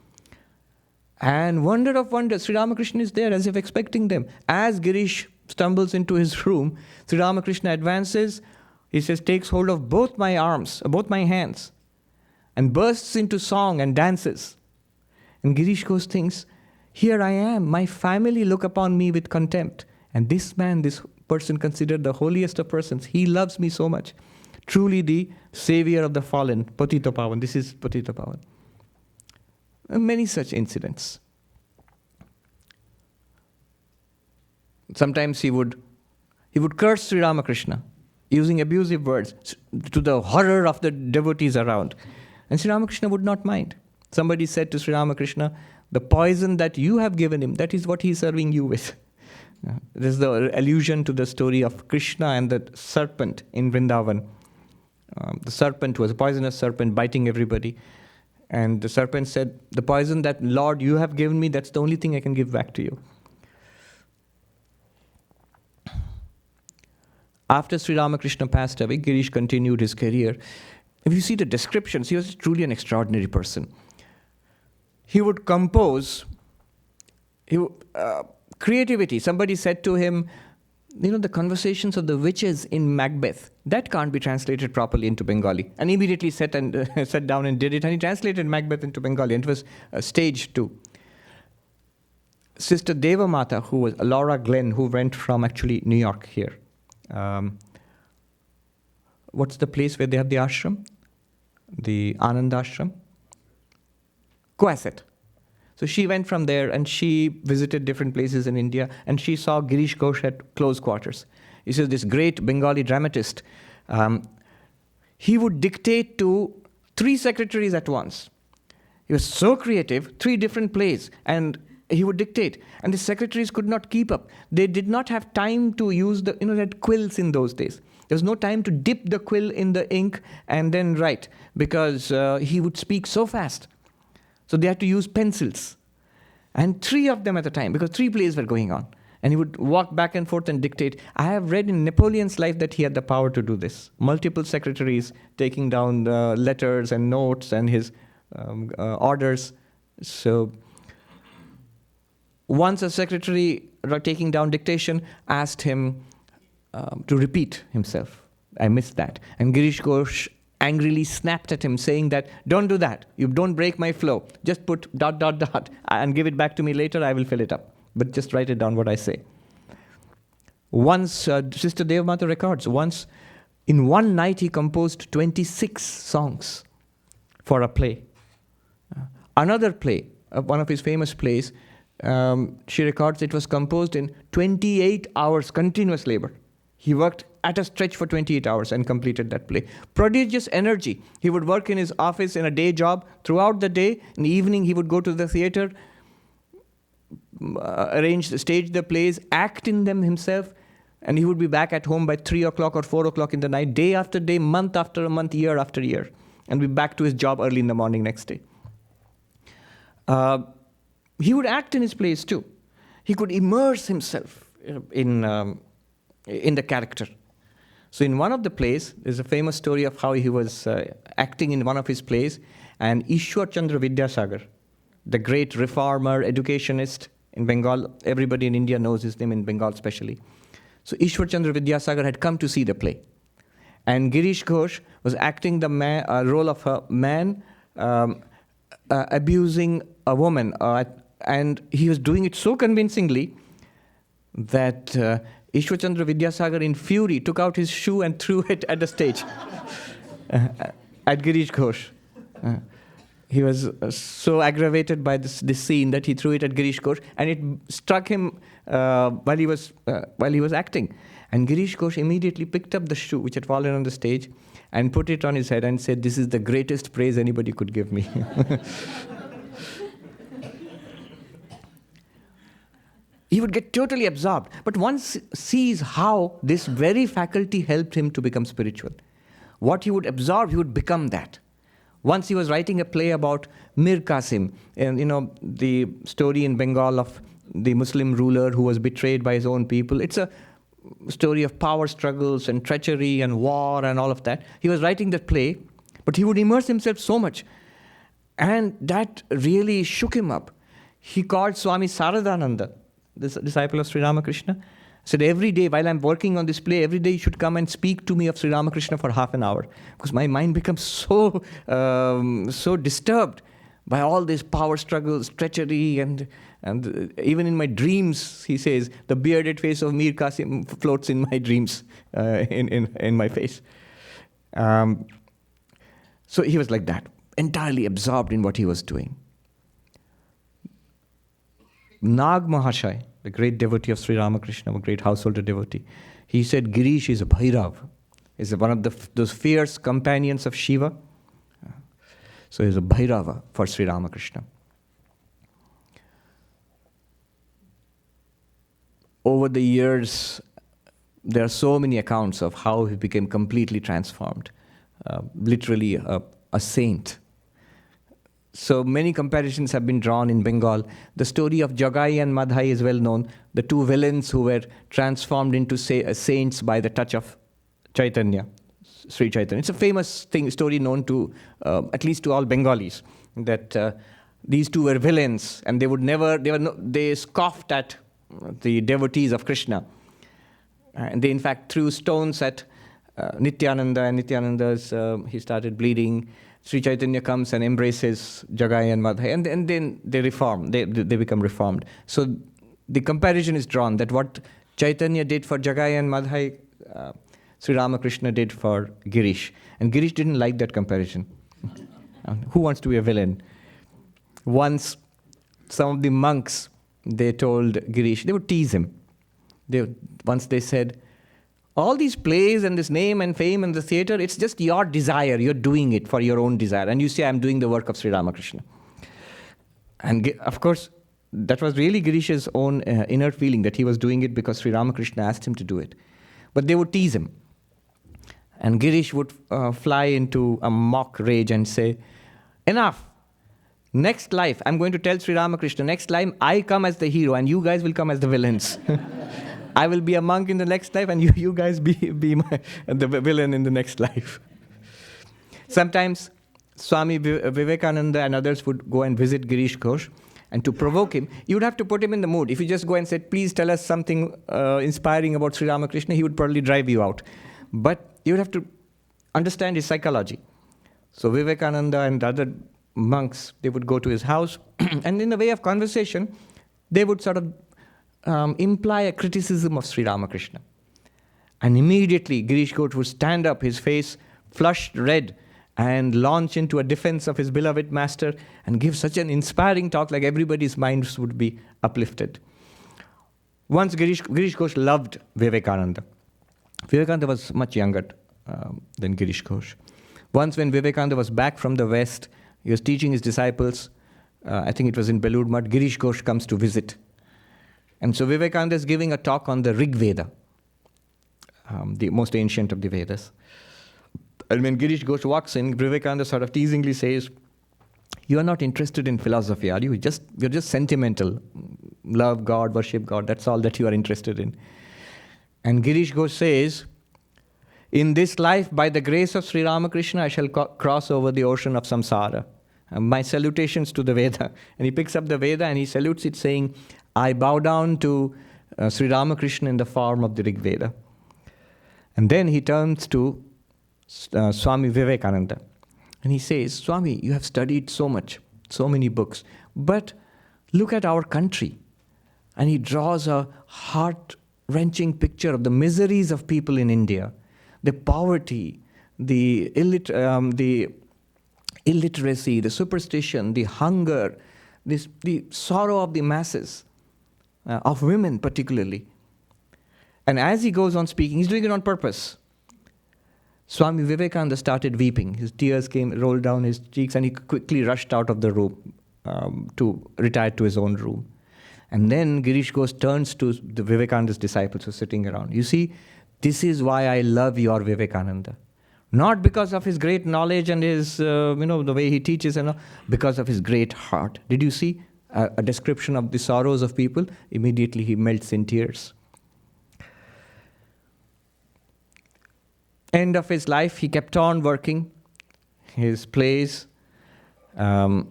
And wonder of wonders, Sri Ramakrishna is there as if expecting them. As Girish stumbles into his room, Sri Ramakrishna advances, he says, takes hold of both my arms, both my hands, and bursts into song and dances. And Girish Ghosh thinks, here I am, my family look upon me with contempt. And this man, this person considered the holiest of persons, he loves me so much. Truly the savior of the fallen, Patita Pavan. This is Patita Pavan. And many such incidents. Sometimes he would curse Sri Ramakrishna, using abusive words to the horror of the devotees around. And Sri Ramakrishna would not mind. Somebody said to Sri Ramakrishna, the poison that you have given him, that is what he is serving you with. This is the allusion to the story of Krishna and the serpent in Vrindavan. The serpent was a poisonous serpent biting everybody. And the serpent said, the poison that, Lord, you have given me, that's the only thing I can give back to you. After Sri Ramakrishna passed away, Girish continued his career. If you see the descriptions, he was truly an extraordinary person. He would compose, creativity. Somebody said to him, the conversations of the witches in Macbeth, that can't be translated properly into Bengali. And immediately sat down and did it, and he translated Macbeth into Bengali, and it was staged too. Sister Devamata, who was Laura Glenn, who went from actually New York here. What's the place where they have the ashram? The Anand ashram? Coasset. So she went from there and she visited different places in India and she saw Girish Ghosh at close quarters. He says this great Bengali dramatist, he would dictate to 3 secretaries at once. He was so creative, 3 different plays, and he would dictate. And the secretaries could not keep up. They did not have time to use they had quills in those days. There was no time to dip the quill in the ink and then write because he would speak so fast. So they had to use pencils. And 3 of them at a time, because 3 plays were going on. And he would walk back and forth and dictate. I have read in Napoleon's life that he had the power to do this. Multiple secretaries taking down the letters and notes and his orders. So once a secretary taking down dictation asked him to repeat himself. I missed that. And Girish Ghosh angrily snapped at him, saying that, don't do that. You don't break my flow. Just put ... and give it back to me later. I will fill it up. But just write it down what I say. Once, Sister Devamata records, once in one night he composed 26 songs for a play. Another play, one of his famous plays, she records it was composed in 28 hours continuous labor. He worked at a stretch for 28 hours and completed that play. Prodigious energy. He would work in his office in a day job throughout the day. In the evening, he would go to the theater, stage the plays, act in them himself, and he would be back at home by 3 o'clock or 4 o'clock in the night, day after day, month after month, year after year, and be back to his job early in the morning next day. He would act in his plays too. He could immerse himself in the character. So in one of the plays, there's a famous story of how he was acting in one of his plays, and Ishwar Chandra Vidyasagar, the great reformer, educationist in Bengal, everybody in India knows his name, in Bengal especially. So Ishwar Chandra Vidyasagar had come to see the play. And Girish Ghosh was acting the role of a man abusing a woman. And he was doing it so convincingly that Ishwar Chandra Vidyasagar, in fury, took out his shoe and threw it at the stage at Girish Ghosh. He was so aggravated by this scene that he threw it at Girish Ghosh, and it struck him while he was acting. And Girish Ghosh immediately picked up the shoe which had fallen on the stage and put it on his head and said, "This is the greatest praise anybody could give me." He would get totally absorbed. But one sees how this very faculty helped him to become spiritual. What he would absorb, he would become that. Once he was writing a play about Mir Qasim, and the story in Bengal of the Muslim ruler who was betrayed by his own people. It's a story of power struggles and treachery and war and all of that. He was writing that play, but he would immerse himself so much. And that really shook him up. He called Swami Sarvapriyananda, this disciple of Sri Ramakrishna, said, "Every day while I'm working on this play, every day you should come and speak to me of Sri Ramakrishna for half an hour, because my mind becomes so disturbed by all these power struggles, treachery, and even in my dreams," he says, "the bearded face of Mir Qasim floats in my dreams, in my face." So he was like that, entirely absorbed in what he was doing. Nag Mahashai, the great devotee of Sri Ramakrishna, a great householder devotee, he said Girish is a Bhairav. He's one of those fierce companions of Shiva. So he's a Bhairava for Sri Ramakrishna. Over the years, there are so many accounts of how he became completely transformed, literally a saint. So many comparisons have been drawn in Bengal. The story of Jagai and Madhai is well known, the two villains who were transformed into saints by the touch of Chaitanya, Sri Chaitanya. It's a famous story known to, at least to all Bengalis, that these two were villains, and they scoffed at the devotees of Krishna. And they in fact threw stones at Nityananda, and he started bleeding. Sri Chaitanya comes and embraces Jagai and Madhai, and then they reform, they become reformed. So the comparison is drawn that what Chaitanya did for Jagai and Madhai, Sri Ramakrishna did for Girish. And Girish didn't like that comparison. Who wants to be a villain? Once, some of the monks, they told Girish, they would tease him. Once they said, "All these plays and this name and fame and the theater, it's just your desire. You're doing it for your own desire. And you say, I'm doing the work of Sri Ramakrishna." And of course, that was really Girish's own inner feeling, that he was doing it because Sri Ramakrishna asked him to do it. But they would tease him. And Girish would fly into a mock rage and say, "Enough. Next life, I'm going to tell Sri Ramakrishna, next life I come as the hero and you guys will come as the villains. I will be a monk in the next life and you guys be the villain in the next life." Sometimes Swami Vivekananda and others would go and visit Girish Ghosh, and to provoke him, you would have to put him in the mood. If you just go and said, "Please tell us something inspiring about Sri Ramakrishna," he would probably drive you out. But you would have to understand his psychology. So Vivekananda and other monks, they would go to his house, and in the way of conversation, they would sort of imply a criticism of Sri Ramakrishna. And immediately Girish Ghosh would stand up, his face flushed red, and launch into a defense of his beloved master and give such an inspiring talk, like everybody's minds would be uplifted. Once Girish Ghosh loved Vivekananda. Vivekananda was much younger than Girish Ghosh. Once when Vivekananda was back from the West, he was teaching his disciples, I think it was in Belur Math, Girish Ghosh comes to visit. And so Vivekananda is giving a talk on the Rig Veda, the most ancient of the Vedas. And when Girish Ghosh walks in, Vivekananda sort of teasingly says, "You are not interested in philosophy, are you? You're just sentimental. Love God, worship God, that's all that you are interested in." And Girish Ghosh says, In this life, by the grace of Sri Ramakrishna, I shall cross over the ocean of samsara. My salutations to the Veda. And he picks up the Veda and he salutes it saying, I bow down to Sri Ramakrishna in the form of the Rig Veda. And then he turns to Swami Vivekananda. And he says, Swami, you have studied so much, so many books, but look at our country. And he draws a heart-wrenching picture of the miseries of people in India, the poverty, the illiteracy, the superstition, the hunger, the sorrow of the masses, of women particularly. And as he goes on speaking, he's doing it on purpose. Swami Vivekananda started weeping. His tears rolled down his cheeks, and he quickly rushed out of the room to retire to his own room. And then Girish Chandra Ghosh turns to the Vivekananda's disciples who are sitting around. You see, this is why I love your Vivekananda. Not because of his great knowledge and his, the way he teaches, because of his great heart. Did you see a description of the sorrows of people? Immediately he melts in tears. End of his life, he kept on working his plays. Even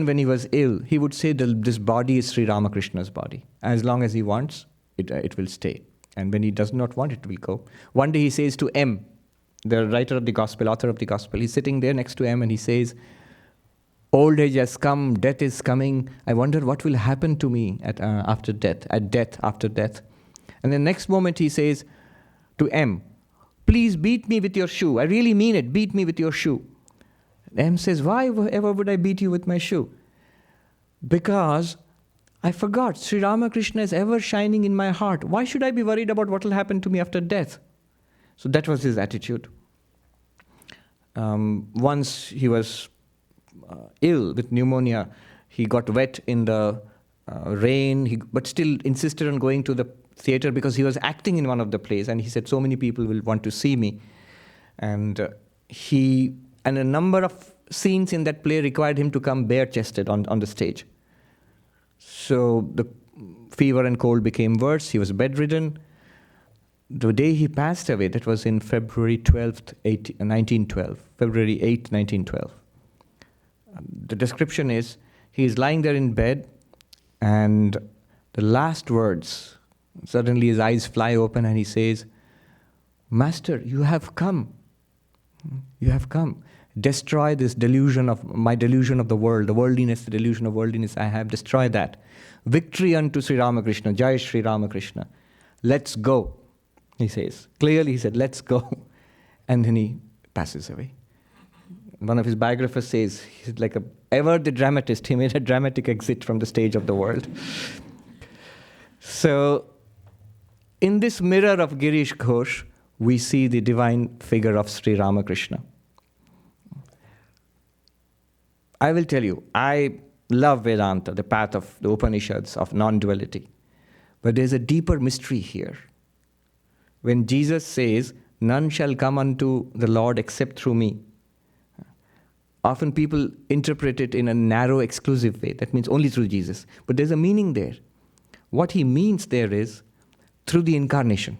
when he was ill, he would say that this body is Sri Ramakrishna's body. As long as he wants, it will stay. And when he does not want, it will go. One day he says to M, the writer of the gospel, author of the gospel, he's sitting there next to M and he says, old age has come, death is coming. I wonder what will happen to me after death, after death. And the next moment he says to M, please beat me with your shoe. I really mean it, beat me with your shoe. M says, why ever would I beat you with my shoe? Because I forgot, Sri Ramakrishna is ever shining in my heart. Why should I be worried about what will happen to me after death? So that was his attitude. Once he was ill with pneumonia. He got wet in the rain, but still insisted on going to the theater because he was acting in one of the plays. And he said, so many people will want to see me. And a number of scenes in that play required him to come bare-chested on the stage. So the fever and cold became worse. He was bedridden. The day he passed away, that was in February 12th, 1912. February 8th, 1912. The description is, he is lying there in bed, and the last words, suddenly his eyes fly open and he says, Master, you have come. You have come. Destroy this delusion of the world, the worldliness, the delusion of worldliness. I have destroyed that. Victory unto Sri Ramakrishna, Jai Sri Ramakrishna. Let's go, he says. Clearly he said, let's go. And then he passes away. One of his biographers says, he's like ever the dramatist. He made a dramatic exit from the stage of the world. So, in this mirror of Girish Ghosh, we see the divine figure of Sri Ramakrishna. I will tell you, I love Vedanta, the path of the Upanishads, of non-duality. But there's a deeper mystery here. When Jesus says, none shall come unto the Lord except through me, often people interpret it in a narrow, exclusive way. That means only through Jesus. But there's a meaning there. What he means there is through the incarnation.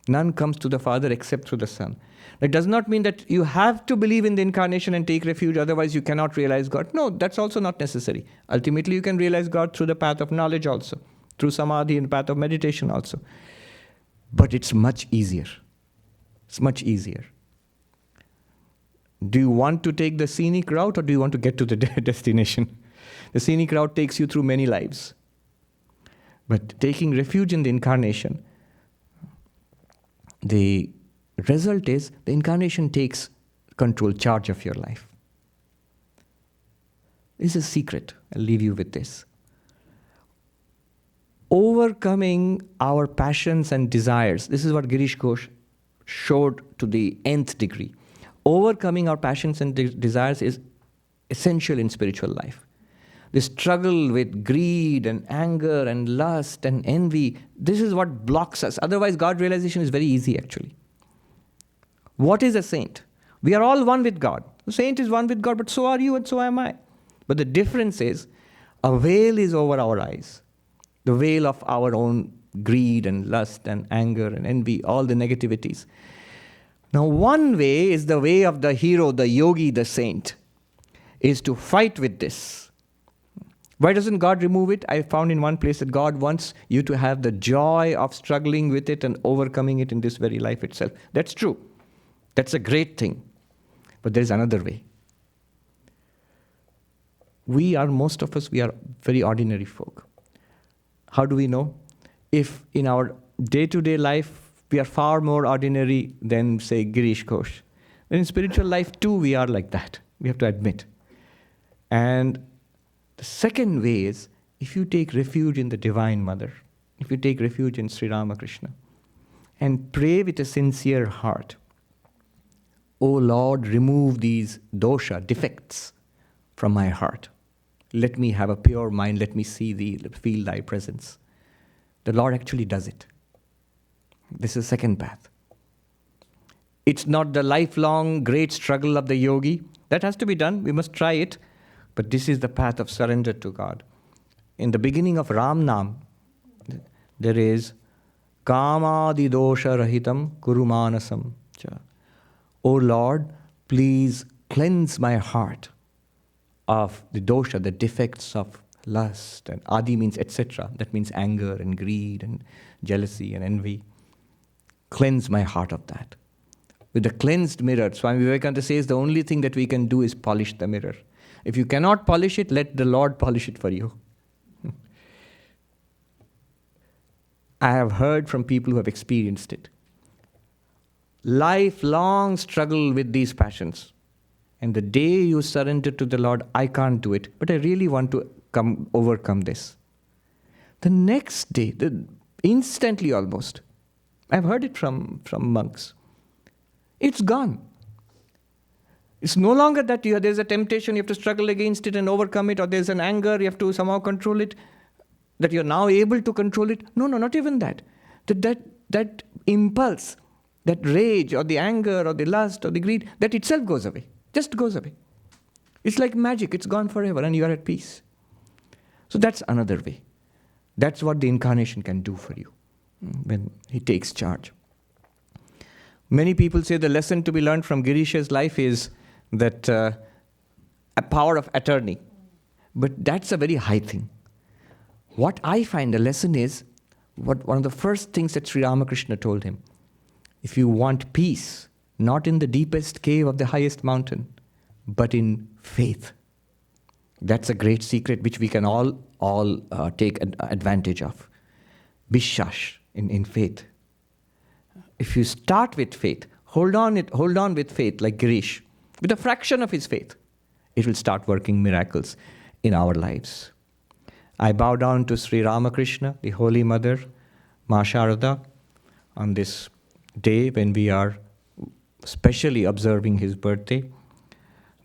None comes to the Father except through the Son. It does not mean that you have to believe in the incarnation and take refuge, otherwise you cannot realize God. No, that's also not necessary. Ultimately, you can realize God through the path of knowledge also, through samadhi and the path of meditation also. But it's much easier. It's much easier. Do you want to take the scenic route, or do you want to get to the destination? The scenic route takes you through many lives. But taking refuge in the incarnation, the result is the incarnation takes control, charge of your life. This is a secret. I'll leave you with this. Overcoming our passions and desires. This is what Girish Ghosh showed to the nth degree. Overcoming our passions and desires is essential in spiritual life. The struggle with greed and anger and lust and envy, this is what blocks us. Otherwise, God realization is very easy actually. What is a saint? We are all one with God. The saint is one with God, but so are you and so am I. But the difference is, a veil is over our eyes. The veil of our own greed and lust and anger and envy, all the negativities. Now, one way is the way of the hero, the yogi, the saint, is to fight with this. Why doesn't God remove it? I found in one place that God wants you to have the joy of struggling with it and overcoming it in this very life itself. That's true. That's a great thing. But there's another way. Most of us, we are very ordinary folk. How do we know? If in our day-to-day life, we are far more ordinary than, say, Girish Ghosh. Then in spiritual life, too, we are like that. We have to admit. And the second way is, if you take refuge in the Divine Mother, if you take refuge in Sri Ramakrishna, and pray with a sincere heart, O Lord, remove these dosha, defects, from my heart. Let me have a pure mind. Let me see thee, feel thy presence. The Lord actually does it. This is the second path. It's not the lifelong great struggle of the yogi. That has to be done. We must try it. But this is the path of surrender to God. In the beginning of Ram Nam, there is Kamadi dosha rahitam kurumanasam cha. O Lord, please cleanse my heart of the dosha, the defects of lust, and adi means etc. That means anger and greed and jealousy and envy. Cleanse my heart of that. With the cleansed mirror, Swami Vivekananda says the only thing that we can do is polish the mirror. If you cannot polish it, let the Lord polish it for you. I have heard from people who have experienced it. Lifelong struggle with these passions. And the day you surrender to the Lord, I can't do it, but I really want to overcome this. The next day, instantly almost, I've heard it from monks. It's gone. It's no longer that there's a temptation, you have to struggle against it and overcome it, or there's an anger, you have to somehow control it, that you're now able to control it. No, not even that. That impulse, that rage or the anger or the lust or the greed, that itself goes away. Just goes away. It's like magic. It's gone forever and you are at peace. So that's another way. That's what the incarnation can do for you when he takes charge. Many people say the lesson to be learned from Girish's life is that a power of attorney. But that's a very high thing. What I find the lesson is, one of the first things that Sri Ramakrishna told him, if you want peace, not in the deepest cave of the highest mountain, but in faith. That's a great secret which we can all take advantage of. Bishash, in faith. If you start with faith, hold on with faith like Girish, with a fraction of his faith, it will start working miracles in our lives. I bow down to Sri Ramakrishna, the Holy Mother, Ma Sharada, on this day when we are specially observing his birthday.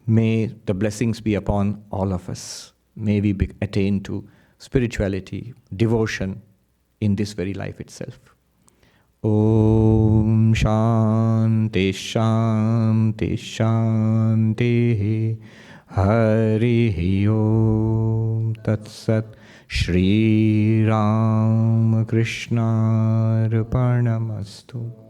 May the blessings be upon all of us. May we attain to spirituality, devotion in this very life itself. Om Shanti Shanti Shanti Hari Om Tat Sat Sri Ramakrishna Arpanamastu.